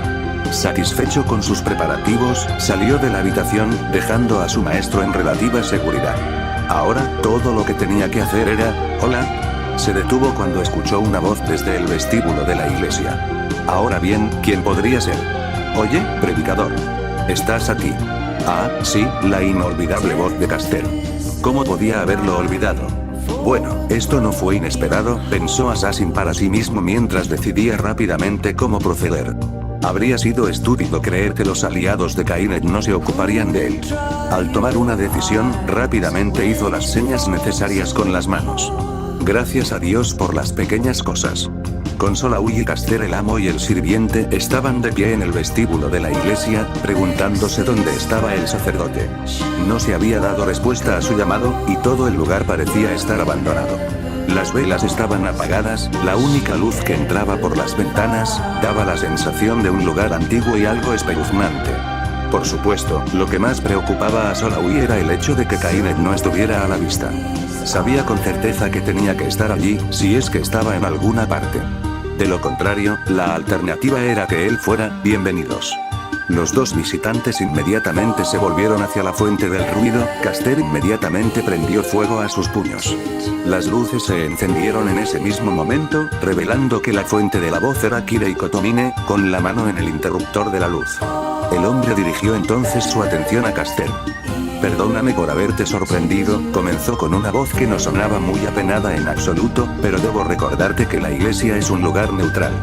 Satisfecho con sus preparativos, salió de la habitación, dejando a su maestro en relativa seguridad. Ahora, todo lo que tenía que hacer era, «Hola». Se detuvo cuando escuchó una voz desde el vestíbulo de la iglesia. Ahora bien, ¿quién podría ser? «Oye, predicador. ¿Estás aquí?» Ah, sí, la inolvidable voz de Caster. ¿Cómo podía haberlo olvidado? Bueno, esto no fue inesperado, pensó Assassin para sí mismo mientras decidía rápidamente cómo proceder. Habría sido estúpido creer que los aliados de Kainet no se ocuparían de él. Al tomar una decisión, rápidamente hizo las señas necesarias con las manos. Gracias a Dios por las pequeñas cosas. Con Solaui y Caster el amo y el sirviente estaban de pie en el vestíbulo de la iglesia, preguntándose dónde estaba el sacerdote. No se había dado respuesta a su llamado, y todo el lugar parecía estar abandonado. Las velas estaban apagadas, la única luz que entraba por las ventanas, daba la sensación de un lugar antiguo y algo espeluznante. Por supuesto, lo que más preocupaba a Solaui era el hecho de que Kainet no estuviera a la vista. Sabía con certeza que tenía que estar allí, si es que estaba en alguna parte. De lo contrario, la alternativa era que él fuera, bienvenidos. Los dos visitantes inmediatamente se volvieron hacia la fuente del ruido, Caster inmediatamente prendió fuego a sus puños. Las luces se encendieron en ese mismo momento, revelando que la fuente de la voz era Kirei Kotomine, con la mano en el interruptor de la luz. El hombre dirigió entonces su atención a Caster. «Perdóname por haberte sorprendido», comenzó con una voz que no sonaba muy apenada en absoluto, «pero debo recordarte que la iglesia es un lugar neutral.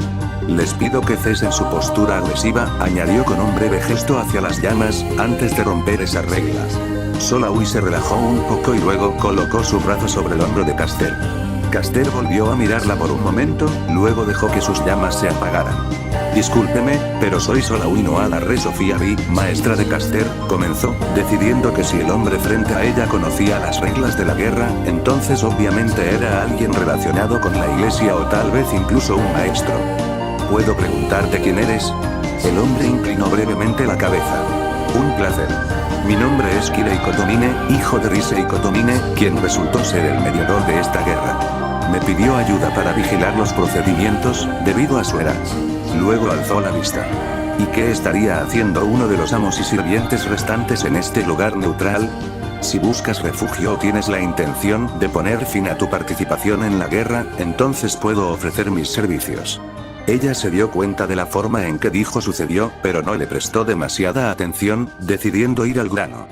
Les pido que cesen su postura agresiva», añadió con un breve gesto hacia las llamas, antes de romper esa regla. Solaui se relajó un poco y luego colocó su brazo sobre el hombro de Caster. Caster volvió a mirarla por un momento, luego dejó que sus llamas se apagaran. «Discúlpeme, pero soy Solaui Noada Re Sofía Vi, maestra de Caster», comenzó, decidiendo que si el hombre frente a ella conocía las reglas de la guerra, entonces obviamente era alguien relacionado con la iglesia o tal vez incluso un maestro. «¿Puedo preguntarte quién eres?» El hombre inclinó brevemente la cabeza. «Un placer. Mi nombre es Kirei Kotomine, hijo de Risei Kotomine, quien resultó ser el mediador de esta guerra. Me pidió ayuda para vigilar los procedimientos, debido a su edad». Luego alzó la vista. ¿Y qué estaría haciendo uno de los amos y sirvientes restantes en este lugar neutral? Si buscas refugio o tienes la intención de poner fin a tu participación en la guerra, entonces puedo ofrecer mis servicios. Ella se dio cuenta de la forma en que dijo sucedió, pero no le prestó demasiada atención, decidiendo ir al grano.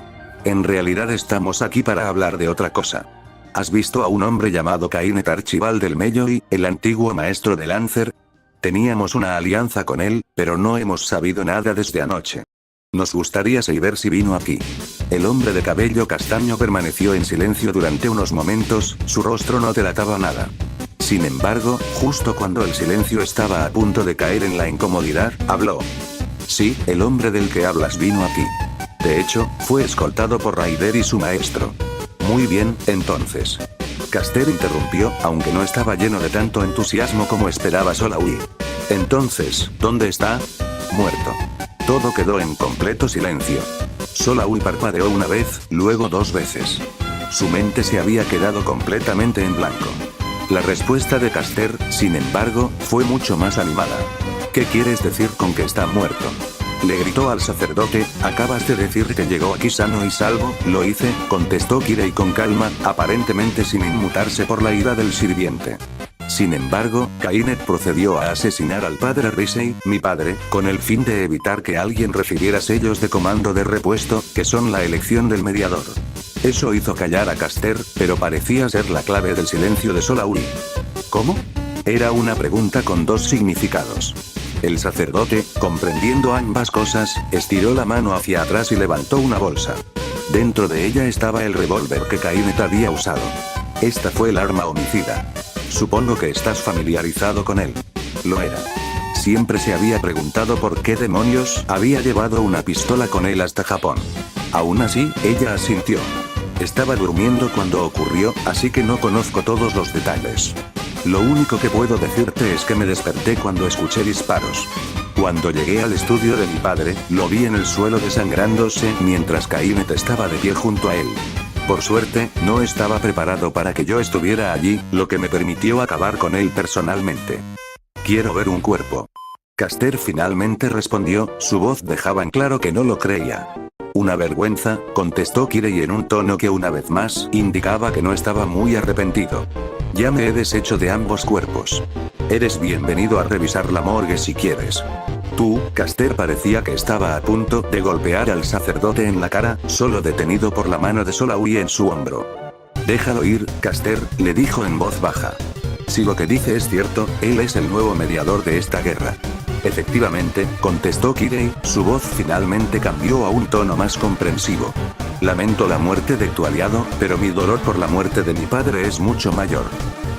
En realidad estamos aquí para hablar de otra cosa. ¿Has visto a un hombre llamado Kainet Archibald del Melloi, el antiguo maestro de Lancer? Teníamos una alianza con él, pero no hemos sabido nada desde anoche. Nos gustaría saber si vino aquí. El hombre de cabello castaño permaneció en silencio durante unos momentos, su rostro no delataba nada. Sin embargo, justo cuando el silencio estaba a punto de caer en la incomodidad, habló. «Sí, el hombre del que hablas vino aquí. De hecho, fue escoltado por Raider y su maestro». «Muy bien, entonces». Caster interrumpió, aunque no estaba lleno de tanto entusiasmo como esperaba Solaui. «Entonces, ¿dónde está?» «Muerto». Todo quedó en completo silencio. Solaui parpadeó una vez, luego 2 veces. Su mente se había quedado completamente en blanco. La respuesta de Caster, sin embargo, fue mucho más animada. «¿Qué quieres decir con que está muerto?» Le gritó al sacerdote. «Acabas de decir que llegó aquí sano y salvo». «Lo hice», contestó Kirei con calma, aparentemente sin inmutarse por la ira del sirviente. Sin embargo, Kainet procedió a asesinar al padre Risei, mi padre, con el fin de evitar que alguien recibiera sellos de comando de repuesto, que son la elección del mediador. Eso hizo callar a Caster, pero parecía ser la clave del silencio de Solaui. ¿Cómo? Era una pregunta con 2 significados. El sacerdote, comprendiendo ambas cosas, estiró la mano hacia atrás y levantó una bolsa. Dentro de ella estaba el revólver que Kainet había usado. Esta fue el arma homicida. Supongo que estás familiarizado con él. Lo era. siempre se había preguntado por qué demonios había llevado una pistola con él hasta Japón. Aún así, ella asintió. Estaba durmiendo cuando ocurrió, así que no conozco todos los detalles. Lo único que puedo decirte es que me desperté cuando escuché disparos. Cuando llegué al estudio de mi padre, lo vi en el suelo desangrándose mientras Kainet estaba de pie junto a él. Por suerte, no estaba preparado para que yo estuviera allí, lo que me permitió acabar con él personalmente. Quiero ver un cuerpo. Caster finalmente respondió, su voz dejaba en claro que no lo creía. Una vergüenza, contestó Kirei en un tono que una vez más indicaba que no estaba muy arrepentido. Ya me he deshecho de ambos cuerpos. Eres bienvenido a revisar la morgue si quieres. Tú, Caster parecía que estaba a punto de golpear al sacerdote en la cara, solo detenido por la mano de Solaui en su hombro. Déjalo ir, Caster, le dijo en voz baja. Si lo que dice es cierto, él es el nuevo mediador de esta guerra. Efectivamente, contestó Kirei, su voz finalmente cambió a un tono más comprensivo. Lamento la muerte de tu aliado, pero mi dolor por la muerte de mi padre es mucho mayor.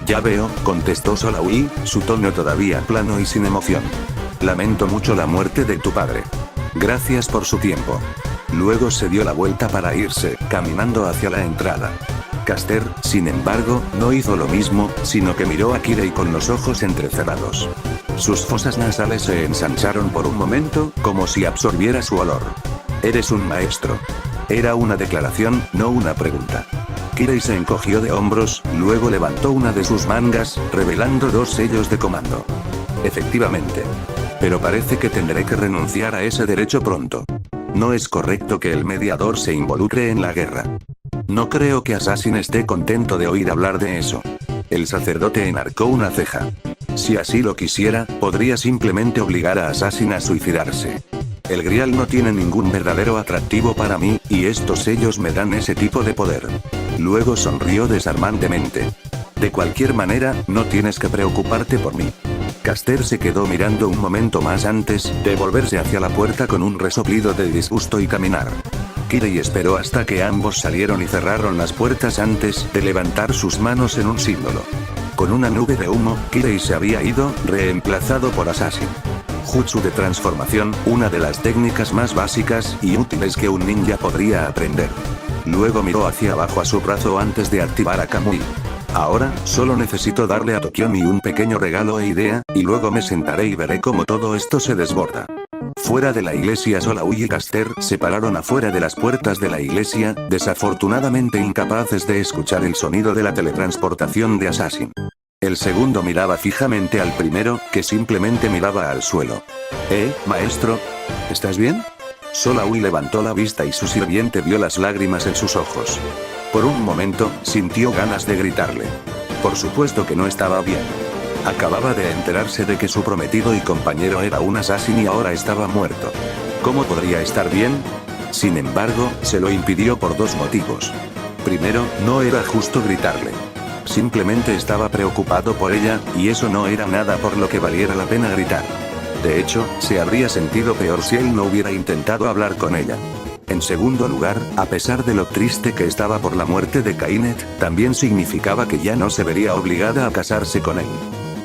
Ya veo, contestó Solaui, su tono todavía plano y sin emoción. Lamento mucho la muerte de tu padre. Gracias por su tiempo. Luego se dio la vuelta para irse, caminando hacia la entrada. Caster, sin embargo, no hizo lo mismo, sino que miró a Kirei con los ojos entrecerrados. Sus fosas nasales se ensancharon por un momento, como si absorbiera su olor. Eres un maestro. Era una declaración, no una pregunta. Kirei se encogió de hombros, luego levantó una de sus mangas, revelando 2 sellos de comando. Efectivamente. Pero parece que tendré que renunciar a ese derecho pronto. No es correcto que el mediador se involucre en la guerra. No creo que Assassin esté contento de oír hablar de eso. El sacerdote enarcó una ceja. Si así lo quisiera, podría simplemente obligar a Assassin a suicidarse. El Grial no tiene ningún verdadero atractivo para mí, y estos sellos me dan ese tipo de poder. Luego sonrió desarmantemente. De cualquier manera, no tienes que preocuparte por mí. Caster se quedó mirando un momento más antes de volverse hacia la puerta con un resoplido de disgusto y caminar. Kirei esperó hasta que ambos salieron y cerraron las puertas antes de levantar sus manos en un símbolo. Con una nube de humo, Kirei se había ido, reemplazado por Assassin. Jutsu de transformación, una de las técnicas más básicas y útiles que un ninja podría aprender. Luego miró hacia abajo a su brazo antes de activar a Kamui. Ahora, solo necesito darle a Tokiomi un pequeño regalo e idea, y luego me sentaré y veré cómo todo esto se desborda. Fuera de la iglesia, Solaui y Caster se pararon afuera de las puertas de la iglesia, desafortunadamente incapaces de escuchar el sonido de la teletransportación de Assassin. El segundo miraba fijamente al primero, que simplemente miraba al suelo. Maestro? ¿Estás bien? Solaui levantó la vista y su sirviente vio las lágrimas en sus ojos. Por un momento, sintió ganas de gritarle. Por supuesto que no estaba bien. Acababa de enterarse de que su prometido y compañero era un Assassin y ahora estaba muerto. ¿Cómo podría estar bien? Sin embargo, se lo impidió por 2 motivos. Primero, no era justo gritarle. Simplemente estaba preocupado por ella, y eso no era nada por lo que valiera la pena gritar. De hecho, se habría sentido peor si él no hubiera intentado hablar con ella. En segundo lugar, a pesar de lo triste que estaba por la muerte de Kainet, también significaba que ya no se vería obligada a casarse con él.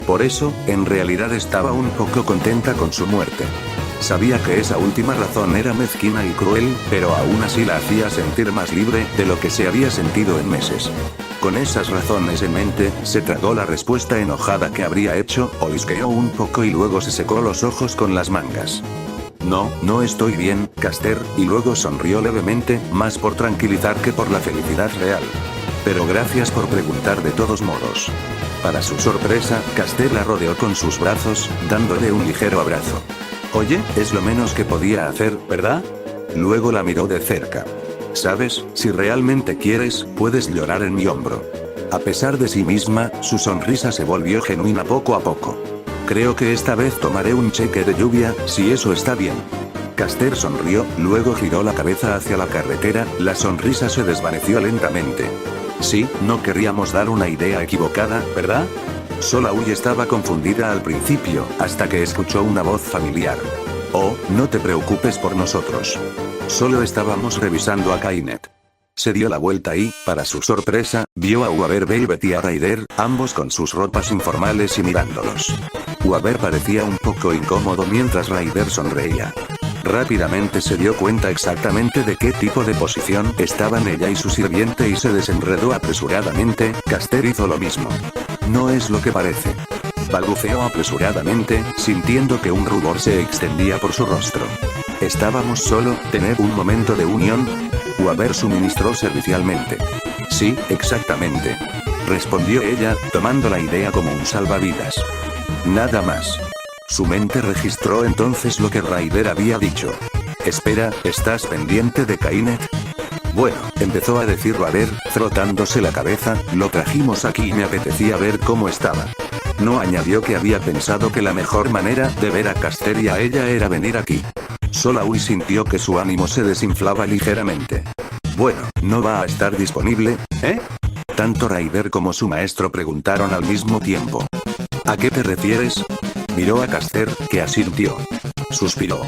Por eso, en realidad estaba un poco contenta con su muerte. Sabía que esa última razón era mezquina y cruel, pero aún así la hacía sentir más libre de lo que se había sentido en meses. Con esas razones en mente, se tragó la respuesta enojada que habría hecho, olisqueó un poco y luego se secó los ojos con las mangas. No estoy bien, Caster, y luego sonrió levemente, más por tranquilizar que por la felicidad real. Pero gracias por preguntar de todos modos. Para su sorpresa, Caster la rodeó con sus brazos, dándole un ligero abrazo. Oye, es lo menos que podía hacer, ¿verdad? Luego la miró de cerca. Sabes, si realmente quieres, puedes llorar en mi hombro. A pesar de sí misma, su sonrisa se volvió genuina poco a poco. Creo que esta vez tomaré un cheque de lluvia, si eso está bien. Caster sonrió, luego giró la cabeza hacia la carretera, la sonrisa se desvaneció lentamente. Sí, no querríamos dar una idea equivocada, ¿verdad? Solaui estaba confundida al principio, hasta que escuchó una voz familiar. Oh, no te preocupes por nosotros. Solo estábamos revisando a Kainet. Se dio la vuelta y, para su sorpresa, vio a Uaber Velvet y a Raider, ambos con sus ropas informales y mirándolos. Uaber parecía un poco incómodo mientras Raider sonreía. Rápidamente se dio cuenta exactamente de qué tipo de posición estaban ella y su sirviente y se desenredó apresuradamente. Caster hizo lo mismo. No es lo que parece. Balbuceó apresuradamente, sintiendo que un rubor se extendía por su rostro. ¿Estábamos solo, tener un momento de unión? Uaber suministró servicialmente. Sí, exactamente. Respondió ella, tomando la idea como un salvavidas. Nada más. Su mente registró entonces lo que Raider había dicho. Espera, ¿estás pendiente de Kainet? Bueno, empezó a decir Raider, frotándose la cabeza, lo trajimos aquí y me apetecía ver cómo estaba. No añadió que había pensado que la mejor manera de ver a Caster y a ella era venir aquí. Solaui sintió que su ánimo se desinflaba ligeramente. Bueno, ¿no va a estar disponible? ¿Eh? Tanto Raider como su maestro preguntaron al mismo tiempo. ¿A qué te refieres? Miró a Caster, que asintió. Suspiró.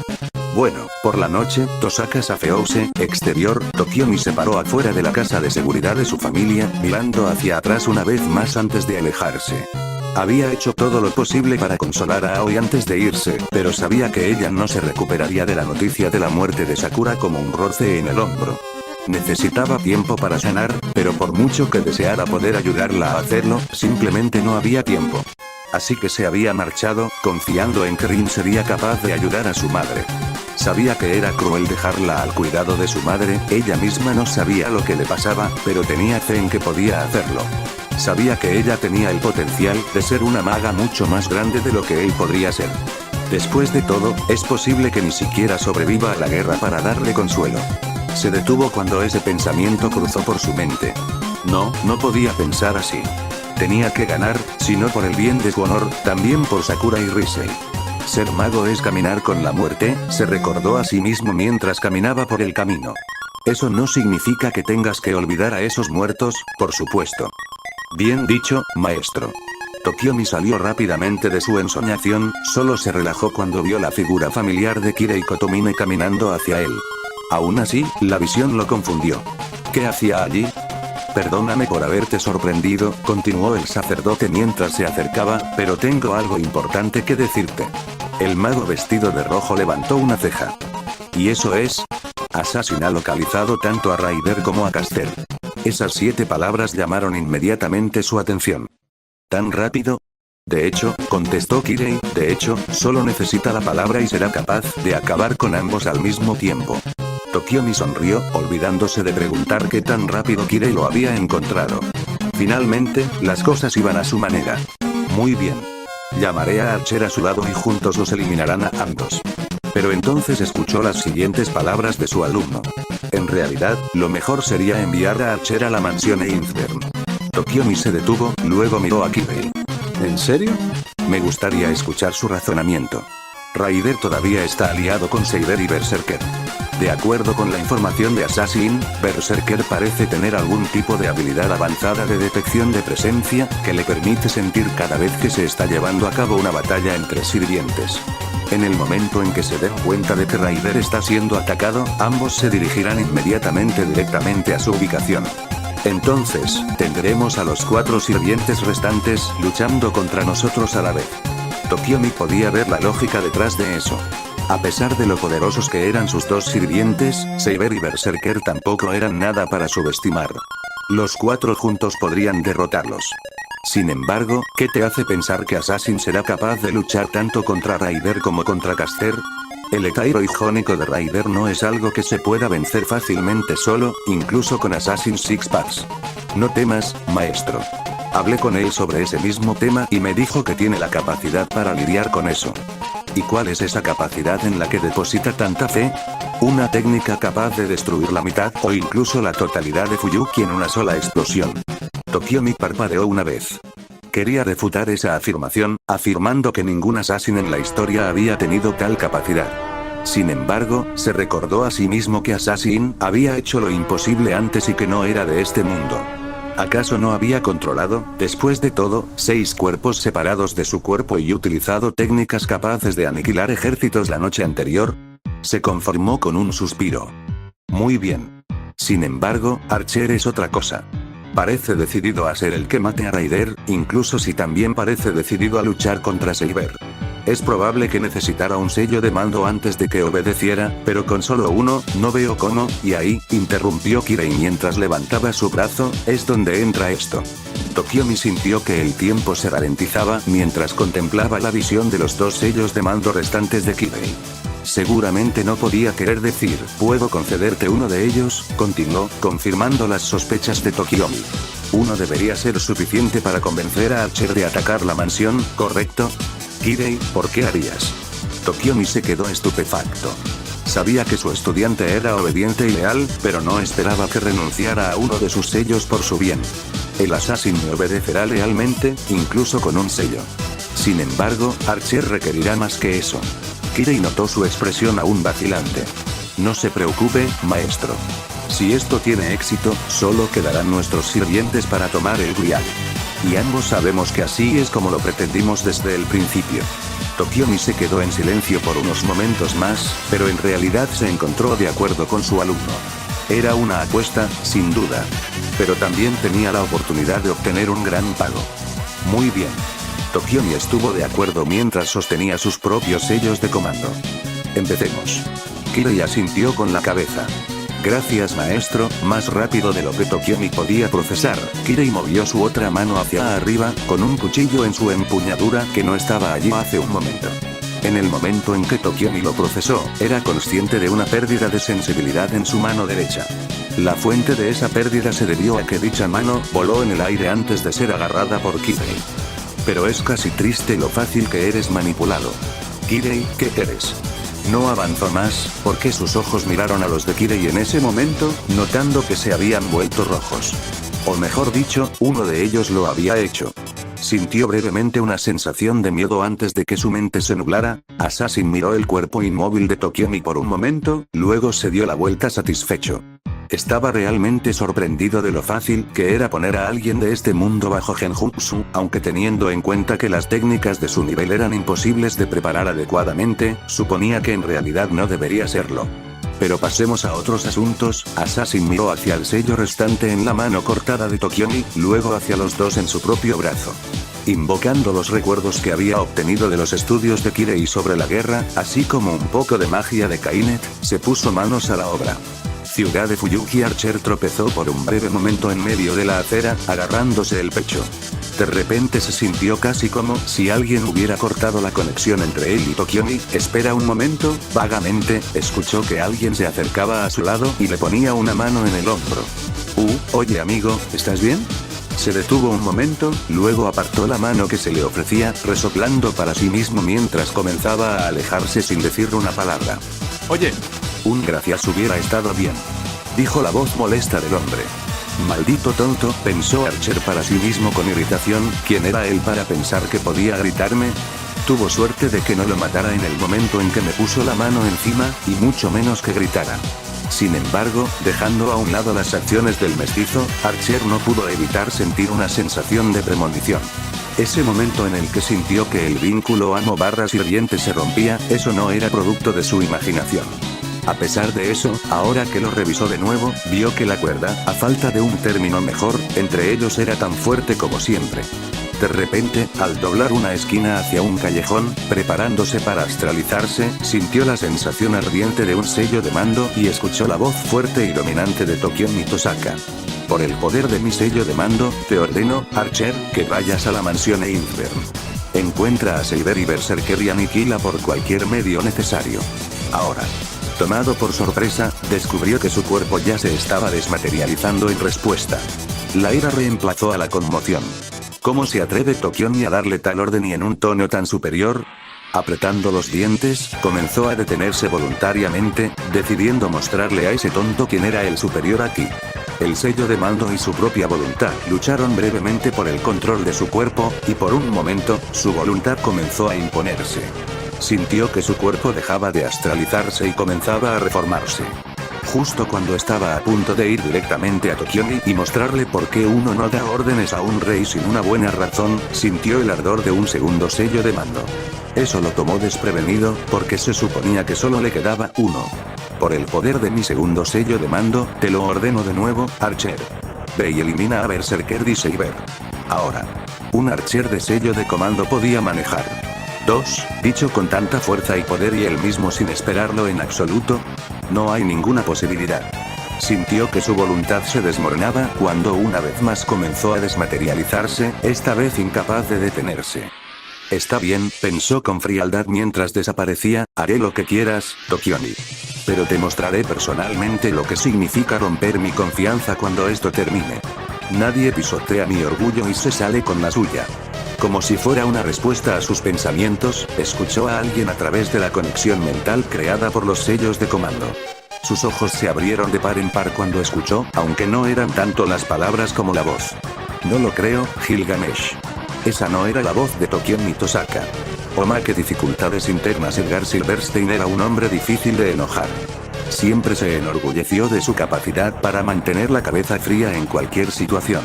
Bueno, por la noche, Tosaka Safeouse, exterior, Tokiomi se paró afuera de la casa de seguridad de su familia, mirando hacia atrás una vez más antes de alejarse. Había hecho todo lo posible para consolar a Aoi antes de irse, pero sabía que ella no se recuperaría de la noticia de la muerte de Sakura como un roce en el hombro. Necesitaba tiempo para sanar, pero por mucho que deseara poder ayudarla a hacerlo, simplemente no había tiempo. Así que se había marchado, confiando en que Rin sería capaz de ayudar a su madre. Sabía que era cruel dejarla al cuidado de su madre, ella misma no sabía lo que le pasaba, pero tenía fe en que podía hacerlo. Sabía que ella tenía el potencial de ser una maga mucho más grande de lo que él podría ser. Después de todo, es posible que ni siquiera sobreviva a la guerra para darle consuelo. Se detuvo cuando ese pensamiento cruzó por su mente. No podía pensar así. Tenía que ganar, si no por el bien de su honor, también por Sakura y Risei. Ser mago es caminar con la muerte, se recordó a sí mismo mientras caminaba por el camino. Eso no significa que tengas que olvidar a esos muertos, por supuesto. Bien dicho, maestro. Tokiomi salió rápidamente de su ensoñación, solo se relajó cuando vio la figura familiar de Kirei Kotomine caminando hacia él. Aún así, la visión lo confundió. ¿Qué hacía allí? Perdóname por haberte sorprendido, continuó el sacerdote mientras se acercaba, pero tengo algo importante que decirte. El mago vestido de rojo levantó una ceja. ¿Y eso es? Assassin ha localizado tanto a Raider como a Caster. Esas 7 palabras llamaron inmediatamente su atención. ¿Tan rápido? De hecho, contestó Kirei, solo necesita la palabra y será capaz de acabar con ambos al mismo tiempo. Tokiomi sonrió, olvidándose de preguntar qué tan rápido Kirei lo había encontrado. Finalmente, las cosas iban a su manera. Muy bien. Llamaré a Archer a su lado y juntos los eliminarán a ambos. Pero entonces escuchó las siguientes palabras de su alumno. En realidad, lo mejor sería enviar a Archer a la mansión Einstern. Tokiomi se detuvo, luego miró a Kirei. ¿En serio? Me gustaría escuchar su razonamiento. Raider todavía está aliado con Saber y Berserker. De acuerdo con la información de Assassin, Berserker parece tener algún tipo de habilidad avanzada de detección de presencia, que le permite sentir cada vez que se está llevando a cabo una batalla entre sirvientes. En el momento en que se den cuenta de que Raider está siendo atacado, ambos se dirigirán inmediatamente directamente a su ubicación. Entonces, tendremos a los 4 sirvientes restantes luchando contra nosotros a la vez. Tokiomi podía ver la lógica detrás de eso. A pesar de lo poderosos que eran sus 2 sirvientes, Saber y Berserker tampoco eran nada para subestimar. Los 4 juntos podrían derrotarlos. Sin embargo, ¿qué te hace pensar que Assassin será capaz de luchar tanto contra Raider como contra Caster? El etairo ijónico de Raider no es algo que se pueda vencer fácilmente solo, incluso con Assassin Six Paths. No temas, maestro. Hablé con él sobre ese mismo tema y me dijo que tiene la capacidad para lidiar con eso. ¿Y cuál es esa capacidad en la que deposita tanta fe? Una técnica capaz de destruir la mitad o incluso la totalidad de Fuyuki en una sola explosión. Tokiomi parpadeó una vez. Quería refutar esa afirmación, afirmando que ningún assassin en la historia había tenido tal capacidad. Sin embargo, se recordó a sí mismo que Assassin había hecho lo imposible antes y que no era de este mundo. ¿Acaso no había controlado, después de todo, 6 cuerpos separados de su cuerpo y utilizado técnicas capaces de aniquilar ejércitos la noche anterior? Se conformó con un suspiro. Muy bien. Sin embargo, Archer es otra cosa. Parece decidido a ser el que mate a Raider, incluso si también parece decidido a luchar contra Saber. Es probable que necesitara un sello de mando antes de que obedeciera, pero con solo uno, no veo cómo, y ahí, interrumpió Kirei mientras levantaba su brazo, es donde entra esto. Tokiomi sintió que el tiempo se ralentizaba mientras contemplaba la visión de los dos sellos de mando restantes de Kirei. Seguramente no podía querer decir, puedo concederte uno de ellos, continuó, confirmando las sospechas de Tokiomi. Uno debería ser suficiente para convencer a Archer de atacar la mansión, ¿correcto? Kirei, ¿por qué harías? Tokiomi se quedó estupefacto. Sabía que su estudiante era obediente y leal, pero no esperaba que renunciara a uno de sus sellos por su bien. El assassin me obedecerá lealmente, incluso con un sello. Sin embargo, Archer requerirá más que eso. Kirei notó su expresión aún vacilante. No se preocupe, maestro. Si esto tiene éxito, solo quedarán nuestros sirvientes para tomar el grial. Y ambos sabemos que así es como lo pretendimos desde el principio. Tokiomi se quedó en silencio por unos momentos más, pero en realidad se encontró de acuerdo con su alumno. Era una apuesta, sin duda. Pero también tenía la oportunidad de obtener un gran pago. Muy bien. Tokiomi estuvo de acuerdo mientras sostenía sus propios sellos de comando. Empecemos. Kirei asintió con la cabeza. Gracias maestro, más rápido de lo que Tokiomi podía procesar, Kirei movió su otra mano hacia arriba, con un cuchillo en su empuñadura que no estaba allí hace un momento. En el momento en que Tokiomi lo procesó, era consciente de una pérdida de sensibilidad en su mano derecha. La fuente de esa pérdida se debió a que dicha mano voló en el aire antes de ser agarrada por Kirei. Pero es casi triste lo fácil que eres manipulado. Kirei, ¿qué eres? No avanzó más, porque sus ojos miraron a los de Kirei en ese momento, notando que se habían vuelto rojos. O mejor dicho, uno de ellos lo había hecho. Sintió brevemente una sensación de miedo antes de que su mente se nublara. Assassin miró el cuerpo inmóvil de Tokiomi por un momento, luego se dio la vuelta satisfecho. Estaba realmente sorprendido de lo fácil que era poner a alguien de este mundo bajo genjutsu, aunque teniendo en cuenta que las técnicas de su nivel eran imposibles de preparar adecuadamente, suponía que en realidad no debería serlo. Pero pasemos a otros asuntos. Assassin miró hacia el sello restante en la mano cortada de Tokiomi, luego hacia los dos en su propio brazo. Invocando los recuerdos que había obtenido de los estudios de Kirei sobre la guerra, así como un poco de magia de Kainet, se puso manos a la obra. Ciudad de Fuyuki. Archer tropezó por un breve momento en medio de la acera, agarrándose el pecho. De repente se sintió casi como si alguien hubiera cortado la conexión entre él y Tokiomi. Espera un momento, vagamente, escuchó que alguien se acercaba a su lado y le ponía una mano en el hombro. Oye amigo, ¿estás bien? Se detuvo un momento, luego apartó la mano que se le ofrecía, resoplando para sí mismo mientras comenzaba a alejarse sin decir una palabra. Oye. Un gracias hubiera estado bien. Dijo la voz molesta del hombre. Maldito tonto, pensó Archer para sí mismo con irritación, ¿quién era él para pensar que podía gritarme? Tuvo suerte de que no lo matara en el momento en que me puso la mano encima, y mucho menos que gritara. Sin embargo, dejando a un lado las acciones del mestizo, Archer no pudo evitar sentir una sensación de premonición. Ese momento en el que sintió que el vínculo amo-sirviente se rompía, eso no era producto de su imaginación. A pesar de eso, ahora que lo revisó de nuevo, vio que la cuerda, a falta de un término mejor, entre ellos era tan fuerte como siempre. De repente, al doblar una esquina hacia un callejón, preparándose para astralizarse, sintió la sensación ardiente de un sello de mando y escuchó la voz fuerte y dominante de Tokiomi Tosaka. Por el poder de mi sello de mando, te ordeno, Archer, que vayas a la mansión Infern. Encuentra a Saber y Berserker y aniquila por cualquier medio necesario. Ahora. Tomado por sorpresa, descubrió que su cuerpo ya se estaba desmaterializando en respuesta. La ira reemplazó a la conmoción. ¿Cómo se atreve Tokiomi a darle tal orden y en un tono tan superior? Apretando los dientes, comenzó a detenerse voluntariamente, decidiendo mostrarle a ese tonto quién era el superior aquí. El sello de mando y su propia voluntad lucharon brevemente por el control de su cuerpo, y por un momento, su voluntad comenzó a imponerse. Sintió que su cuerpo dejaba de astralizarse y comenzaba a reformarse. Justo cuando estaba a punto de ir directamente a Tokiomi y mostrarle por qué uno no da órdenes a un rey sin una buena razón, sintió el ardor de un segundo sello de mando. Eso lo tomó desprevenido, porque se suponía que solo le quedaba uno. Por el poder de mi segundo sello de mando, te lo ordeno de nuevo, Archer. Ve y elimina a Berserker D-Saber. Ahora. Un Archer de sello de comando podía manejar. 2, dicho con tanta fuerza y poder y él mismo sin esperarlo en absoluto. No hay ninguna posibilidad. Sintió que su voluntad se desmoronaba cuando una vez más comenzó a desmaterializarse, esta vez incapaz de detenerse. Está bien, pensó con frialdad mientras desaparecía, haré lo que quieras, Tokioni. Pero te mostraré personalmente lo que significa romper mi confianza cuando esto termine. Nadie pisotea mi orgullo y se sale con la suya. Como si fuera una respuesta a sus pensamientos, escuchó a alguien a través de la conexión mental creada por los sellos de comando. Sus ojos se abrieron de par en par cuando escuchó, aunque no eran tanto las palabras como la voz. No lo creo, Gilgamesh. Esa no era la voz de Tokion ni Tosaka. Qué dificultades internas. Edgar Silverstein era un hombre difícil de enojar. Siempre se enorgulleció de su capacidad para mantener la cabeza fría en cualquier situación.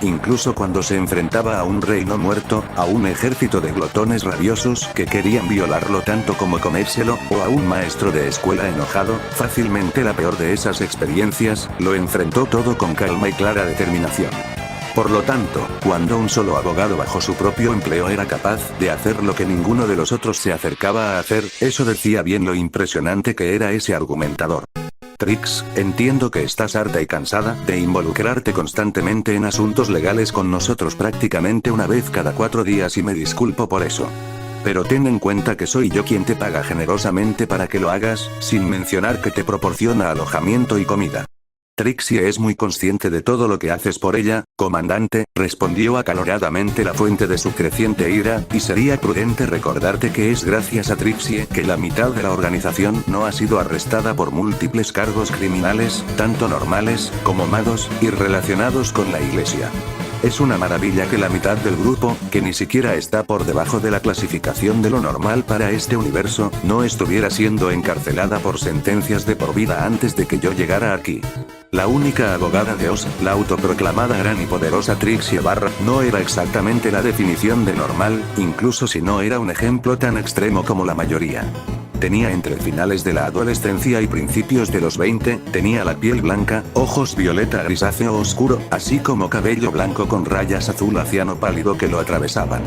Incluso cuando se enfrentaba a un reino muerto, a un ejército de glotones rabiosos que querían violarlo tanto como comérselo, o a un maestro de escuela enojado, fácilmente la peor de esas experiencias, lo enfrentó todo con calma y clara determinación. Por lo tanto, cuando un solo abogado bajo su propio empleo era capaz de hacer lo que ninguno de los otros se acercaba a hacer, eso decía bien lo impresionante que era ese argumentador. Trix, entiendo que estás harta y cansada de involucrarte constantemente en asuntos legales con nosotros prácticamente una vez cada 4 días y me disculpo por eso. Pero ten en cuenta que soy yo quien te paga generosamente para que lo hagas, sin mencionar que te proporciona alojamiento y comida. Trixie es muy consciente de todo lo que haces por ella, comandante, respondió acaloradamente la fuente de su creciente ira, y sería prudente recordarte que es gracias a Trixie que la mitad de la organización no ha sido arrestada por múltiples cargos criminales, tanto normales, como malos, y relacionados con la iglesia. Es una maravilla que la mitad del grupo, que ni siquiera está por debajo de la clasificación de lo normal para este universo, no estuviera siendo encarcelada por sentencias de por vida antes de que yo llegara aquí. La única abogada de Oz, la autoproclamada gran y poderosa Trixie Barra, no era exactamente la definición de normal, incluso si no era un ejemplo tan extremo como la mayoría. Tenía entre finales de la adolescencia y principios de los 20, tenía la piel blanca, ojos violeta grisáceo oscuro, así como cabello blanco con rayas azul aciano pálido que lo atravesaban.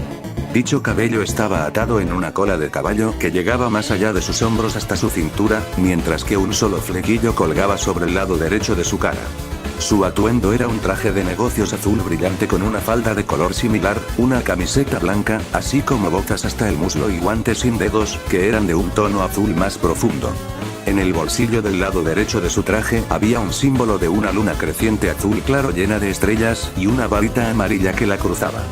Dicho cabello estaba atado en una cola de caballo que llegaba más allá de sus hombros hasta su cintura, mientras que un solo flequillo colgaba sobre el lado derecho de su cara. Su atuendo era un traje de negocios azul brillante con una falda de color similar, una camiseta blanca, así como botas hasta el muslo y guantes sin dedos, que eran de un tono azul más profundo. En el bolsillo del lado derecho de su traje había un símbolo de una luna creciente azul claro llena de estrellas, y una varita amarilla que la cruzaba.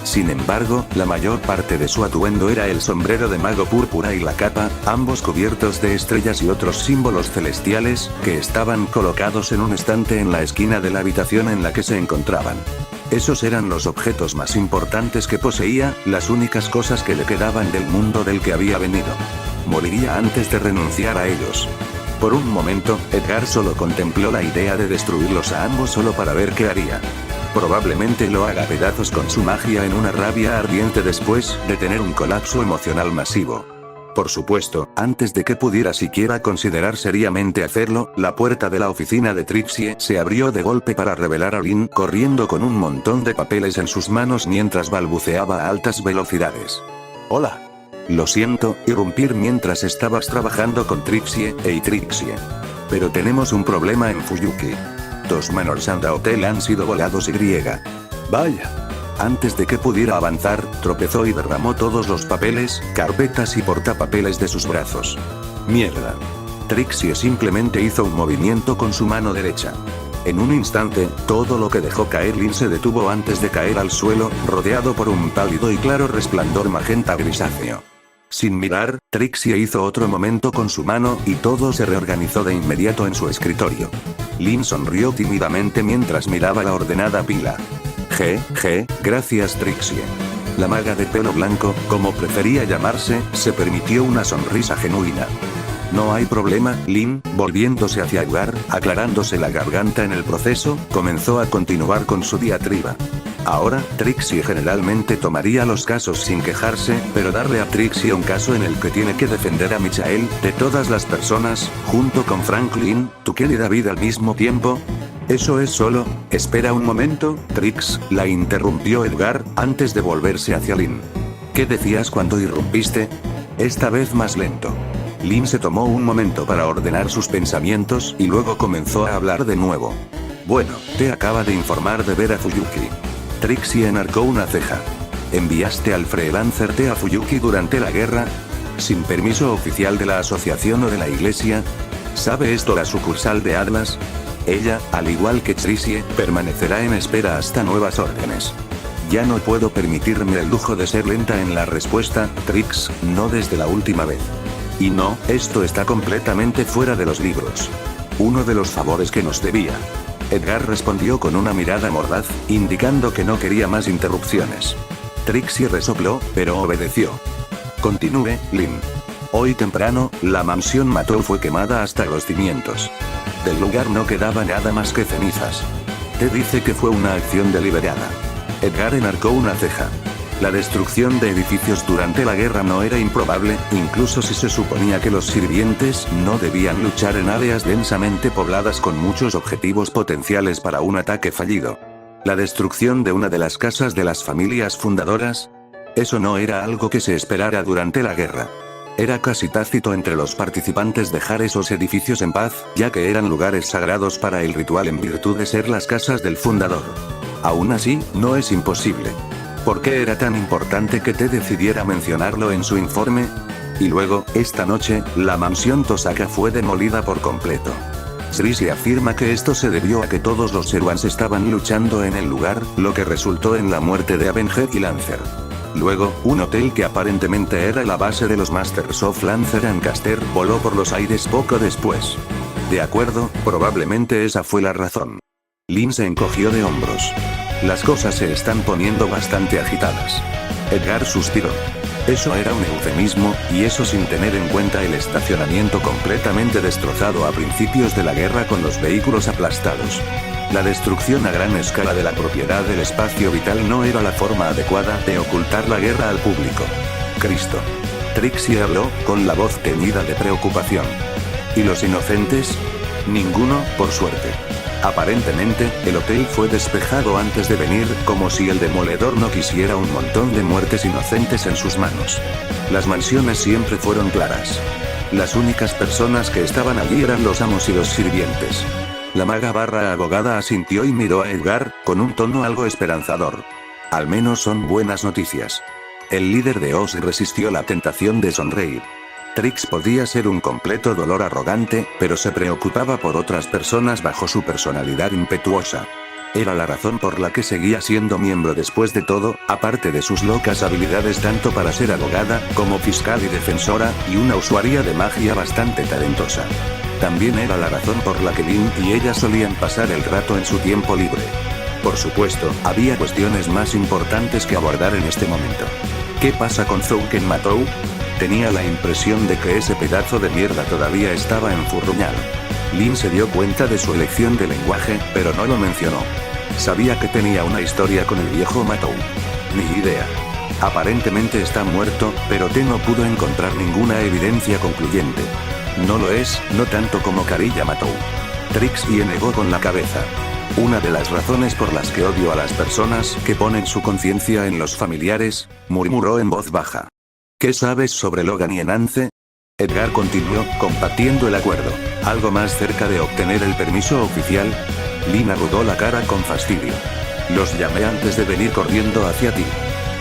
Sin embargo, la mayor parte de su atuendo era el sombrero de mago púrpura y la capa, ambos cubiertos de estrellas y otros símbolos celestiales, que estaban colocados en un estante en la esquina de la habitación en la que se encontraban. Esos eran los objetos más importantes que poseía, las únicas cosas que le quedaban del mundo del que había venido. Moriría antes de renunciar a ellos. Por un momento, Edgar solo contempló la idea de destruirlos a ambos solo para ver qué haría. Probablemente lo haga pedazos con su magia en una rabia ardiente después de tener un colapso emocional masivo. Por supuesto, antes de que pudiera siquiera considerar seriamente hacerlo, la puerta de la oficina de Trixie se abrió de golpe para revelar a Lynn corriendo con un montón de papeles en sus manos mientras balbuceaba a altas velocidades. «Hola. Lo siento, irrumpir mientras estabas trabajando con Trixie, Trixie. Pero tenemos un problema en Fuyuki. 2 Manor Sanda Hotel han sido volados y. Vaya». Antes de que pudiera avanzar, tropezó y derramó todos los papeles, carpetas y portapapeles de sus brazos. ¡Mierda! Trixie simplemente hizo un movimiento con su mano derecha. En un instante, todo lo que dejó caer Lynn se detuvo antes de caer al suelo, rodeado por un pálido y claro resplandor magenta grisáceo. Sin mirar, Trixie hizo otro momento con su mano, y todo se reorganizó de inmediato en su escritorio. Lynn sonrió tímidamente mientras miraba la ordenada pila. Gracias Trixie. La maga de pelo blanco, como prefería llamarse, se permitió una sonrisa genuina. No hay problema, Lin, volviéndose hacia Edgar, aclarándose la garganta en el proceso, comenzó a continuar con su diatriba. Ahora, Trixie generalmente tomaría los casos sin quejarse, pero darle a Trixie un caso en el que tiene que defender a Michael, de todas las personas, junto con Franklin, Tucker y David al mismo tiempo. Eso es solo. Espera un momento, Trix, la interrumpió Edgar, antes de volverse hacia Lin. ¿Qué decías cuando irrumpiste? Esta vez más lento. Lin se tomó un momento para ordenar sus pensamientos y luego comenzó a hablar de nuevo. Bueno, te acaba de informar de ver a Fuyuki. Trixie enarcó una ceja. ¿Enviaste al freelancer a Fuyuki durante la guerra? ¿Sin permiso oficial de la asociación o de la iglesia? ¿Sabe esto la sucursal de Atlas? Ella, al igual que Trixie, permanecerá en espera hasta nuevas órdenes. Ya no puedo permitirme el lujo de ser lenta en la respuesta, Trix, no desde la última vez. Y no, esto está completamente fuera de los libros. Uno de los favores que nos debía. Edgar respondió con una mirada mordaz, indicando que no quería más interrupciones. Trixie resopló, pero obedeció. Continúe, Lin. Hoy temprano, la mansión Matou fue quemada hasta los cimientos. Del lugar no quedaba nada más que cenizas. Te dice que fue una acción deliberada. Edgar enarcó una ceja. La destrucción de edificios durante la guerra no era improbable, incluso si se suponía que los sirvientes no debían luchar en áreas densamente pobladas con muchos objetivos potenciales para un ataque fallido. La destrucción de una de las casas de las familias fundadoras. Eso no era algo que se esperara durante la guerra. Era casi tácito entre los participantes dejar esos edificios en paz, ya que eran lugares sagrados para el ritual en virtud de ser las casas del fundador. Aún así, no es imposible. ¿Por qué era tan importante que T decidiera mencionarlo en su informe? Y luego, esta noche, la mansión Tosaka fue demolida por completo. Trixie afirma que esto se debió a que todos los Sherwans estaban luchando en el lugar, lo que resultó en la muerte de Avenger y Lancer. Luego, un hotel que aparentemente era la base de los Masters of Lancer and Caster voló por los aires poco después. De acuerdo, probablemente esa fue la razón. Lin se encogió de hombros. Las cosas se están poniendo bastante agitadas. Edgar suspiró. Eso era un eufemismo, y eso sin tener en cuenta el estacionamiento completamente destrozado a principios de la guerra con los vehículos aplastados. La destrucción a gran escala de la propiedad del espacio vital no era la forma adecuada de ocultar la guerra al público. Cristo. Trixie habló, con la voz teñida de preocupación. ¿Y los inocentes? Ninguno, por suerte. Aparentemente, el hotel fue despejado antes de venir, como si el demoledor no quisiera un montón de muertes inocentes en sus manos. Las mansiones siempre fueron claras. Las únicas personas que estaban allí eran los amos y los sirvientes. La maga barra abogada asintió y miró a Edgar, con un tono algo esperanzador. Al menos son buenas noticias. El líder de Oz resistió la tentación de sonreír. Trix podía ser un completo dolor arrogante, pero se preocupaba por otras personas bajo su personalidad impetuosa. Era la razón por la que seguía siendo miembro después de todo, aparte de sus locas habilidades tanto para ser abogada, como fiscal y defensora, y una usuaria de magia bastante talentosa. También era la razón por la que Lin y ella solían pasar el rato en su tiempo libre. Por supuesto, había cuestiones más importantes que abordar en este momento. ¿Qué pasa con Zouken Matou? Tenía la impresión de que ese pedazo de mierda todavía estaba enfurruñado. Lin se dio cuenta de su elección de lenguaje, pero no lo mencionó. Sabía que tenía una historia con el viejo Matou. Ni idea. Aparentemente está muerto, pero T no pudo encontrar ninguna evidencia concluyente. No lo es, no tanto como Kariya Matou. Trixie negó con la cabeza. Una de las razones por las que odio a las personas que ponen su conciencia en los familiares, murmuró en voz baja. ¿Qué sabes sobre Logan y Enance? Edgar continuó, compartiendo el acuerdo. ¿Algo más cerca de obtener el permiso oficial? Lin arrugó la cara con fastidio. Los llamé antes de venir corriendo hacia ti.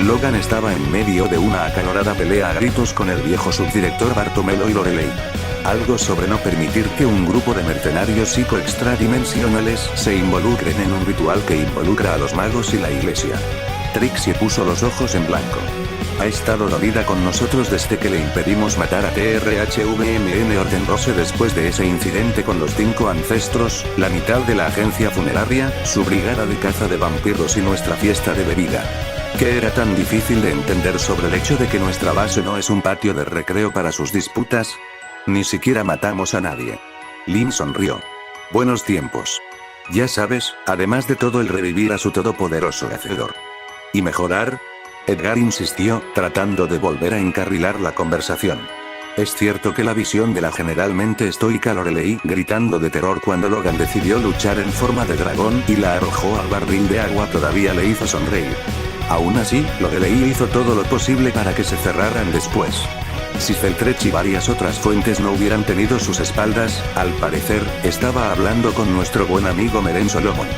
Logan estaba en medio de una acalorada pelea a gritos con el viejo subdirector Bartomelo y Lorelei. Algo sobre no permitir que un grupo de mercenarios psico-extradimensionales se involucren en un ritual que involucra a los magos y la iglesia. Trixie puso los ojos en blanco. Ha estado dolida con nosotros desde que le impedimos matar a TRHVMN Ordenrose después de ese incidente con los 5 ancestros, la mitad de la agencia funeraria, su brigada de caza de vampiros y nuestra fiesta de bebida. ¿Qué era tan difícil de entender sobre el hecho de que nuestra base no es un patio de recreo para sus disputas? Ni siquiera matamos a nadie. Lin sonrió. Buenos tiempos. Ya sabes, además de todo el revivir a su todopoderoso hacedor. ¿Y mejorar? Edgar insistió, tratando de volver a encarrilar la conversación. Es cierto que la visión de la generalmente estoica Lorelei gritando de terror cuando Logan decidió luchar en forma de dragón y la arrojó al barril de agua todavía le hizo sonreír. Aún así, Lorelei hizo todo lo posible para que se cerraran después. Si Feltrech y varias otras fuentes no hubieran tenido sus espaldas, al parecer, estaba hablando con nuestro buen amigo Meren Solomon.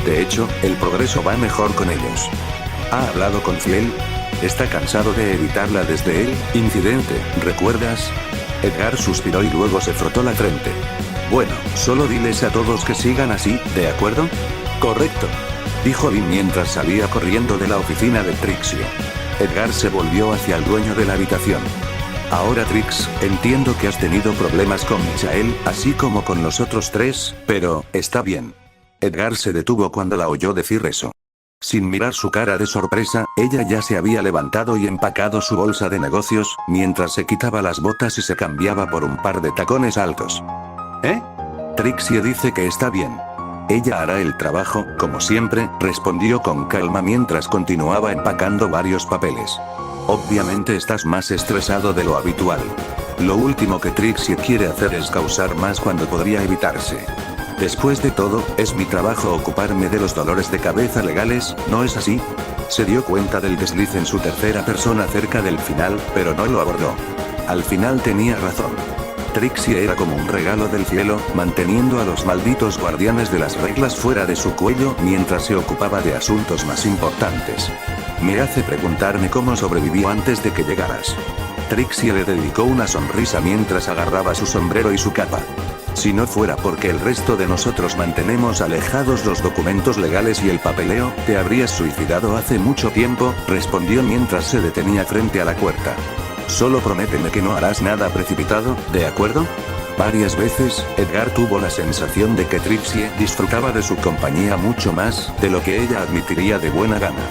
De hecho, el progreso va mejor con ellos. ¿Ha hablado con Fiel? Está cansado de evitarla desde el incidente, ¿recuerdas? Edgar suspiró y luego se frotó la frente. Bueno, solo diles a todos que sigan así, ¿de acuerdo? Correcto. Dijo Lin mientras salía corriendo de la oficina de Trixie. Edgar se volvió hacia el dueño de la habitación. Ahora Trix, entiendo que has tenido problemas con Michael, así como con los otros tres, pero, está bien. Edgar se detuvo cuando la oyó decir eso. Sin mirar su cara de sorpresa, ella ya se había levantado y empacado su bolsa de negocios, mientras se quitaba las botas y se cambiaba por un par de tacones altos. ¿Eh? Trixie dice que está bien. Ella hará el trabajo, como siempre, respondió con calma mientras continuaba empacando varios papeles. Obviamente estás más estresado de lo habitual. Lo último que Trixie quiere hacer es causar más cuando podría evitarse. Después de todo, es mi trabajo ocuparme de los dolores de cabeza legales, ¿no es así? Se dio cuenta del desliz en su tercera persona cerca del final, pero no lo abordó. Al final tenía razón. Trixie era como un regalo del cielo, manteniendo a los malditos guardianes de las reglas fuera de su cuello mientras se ocupaba de asuntos más importantes. Me hace preguntarme cómo sobrevivió antes de que llegaras. Trixie le dedicó una sonrisa mientras agarraba su sombrero y su capa. Si no fuera porque el resto de nosotros mantenemos alejados los documentos legales y el papeleo, te habrías suicidado hace mucho tiempo, respondió mientras se detenía frente a la puerta. Solo prométeme que no harás nada precipitado, ¿de acuerdo? Varias veces, Edgar tuvo la sensación de que Trixie disfrutaba de su compañía mucho más de lo que ella admitiría de buena gana.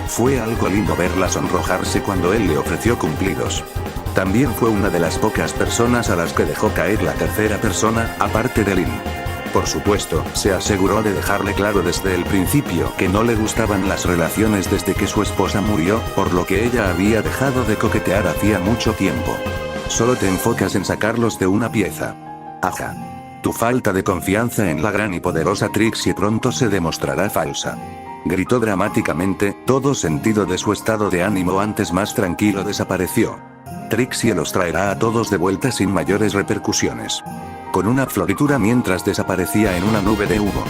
Fue algo lindo verla sonrojarse cuando él le ofreció cumplidos. También fue una de las pocas personas a las que dejó caer la tercera persona, aparte de Lin. Por supuesto, se aseguró de dejarle claro desde el principio que no le gustaban las relaciones desde que su esposa murió, por lo que ella había dejado de coquetear hacía mucho tiempo. Solo te enfocas en sacarlos de una pieza. Ajá. Tu falta de confianza en la gran y poderosa Trixie pronto se demostrará falsa. Gritó dramáticamente, todo sentido de su estado de ánimo antes más tranquilo desapareció. Trixie los traerá a todos de vuelta sin mayores repercusiones. Con una floritura mientras desaparecía en una nube de humo.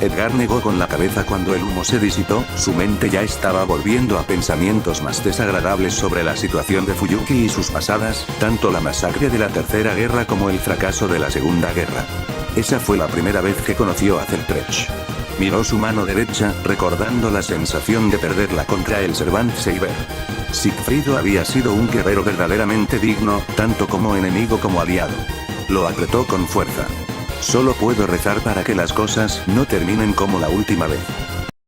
Edgar negó con la cabeza cuando el humo se disipó, su mente ya estaba volviendo a pensamientos más desagradables sobre la situación de Fuyuki y sus pasadas, tanto la masacre de la Tercera Guerra como el fracaso de la Segunda Guerra. Esa fue la primera vez que conoció a Feltrech. Miró su mano derecha, recordando la sensación de perderla contra el Servant Saber. Sigfrido había sido un guerrero verdaderamente digno, tanto como enemigo como aliado. Lo apretó con fuerza. Solo puedo rezar para que las cosas no terminen como la última vez.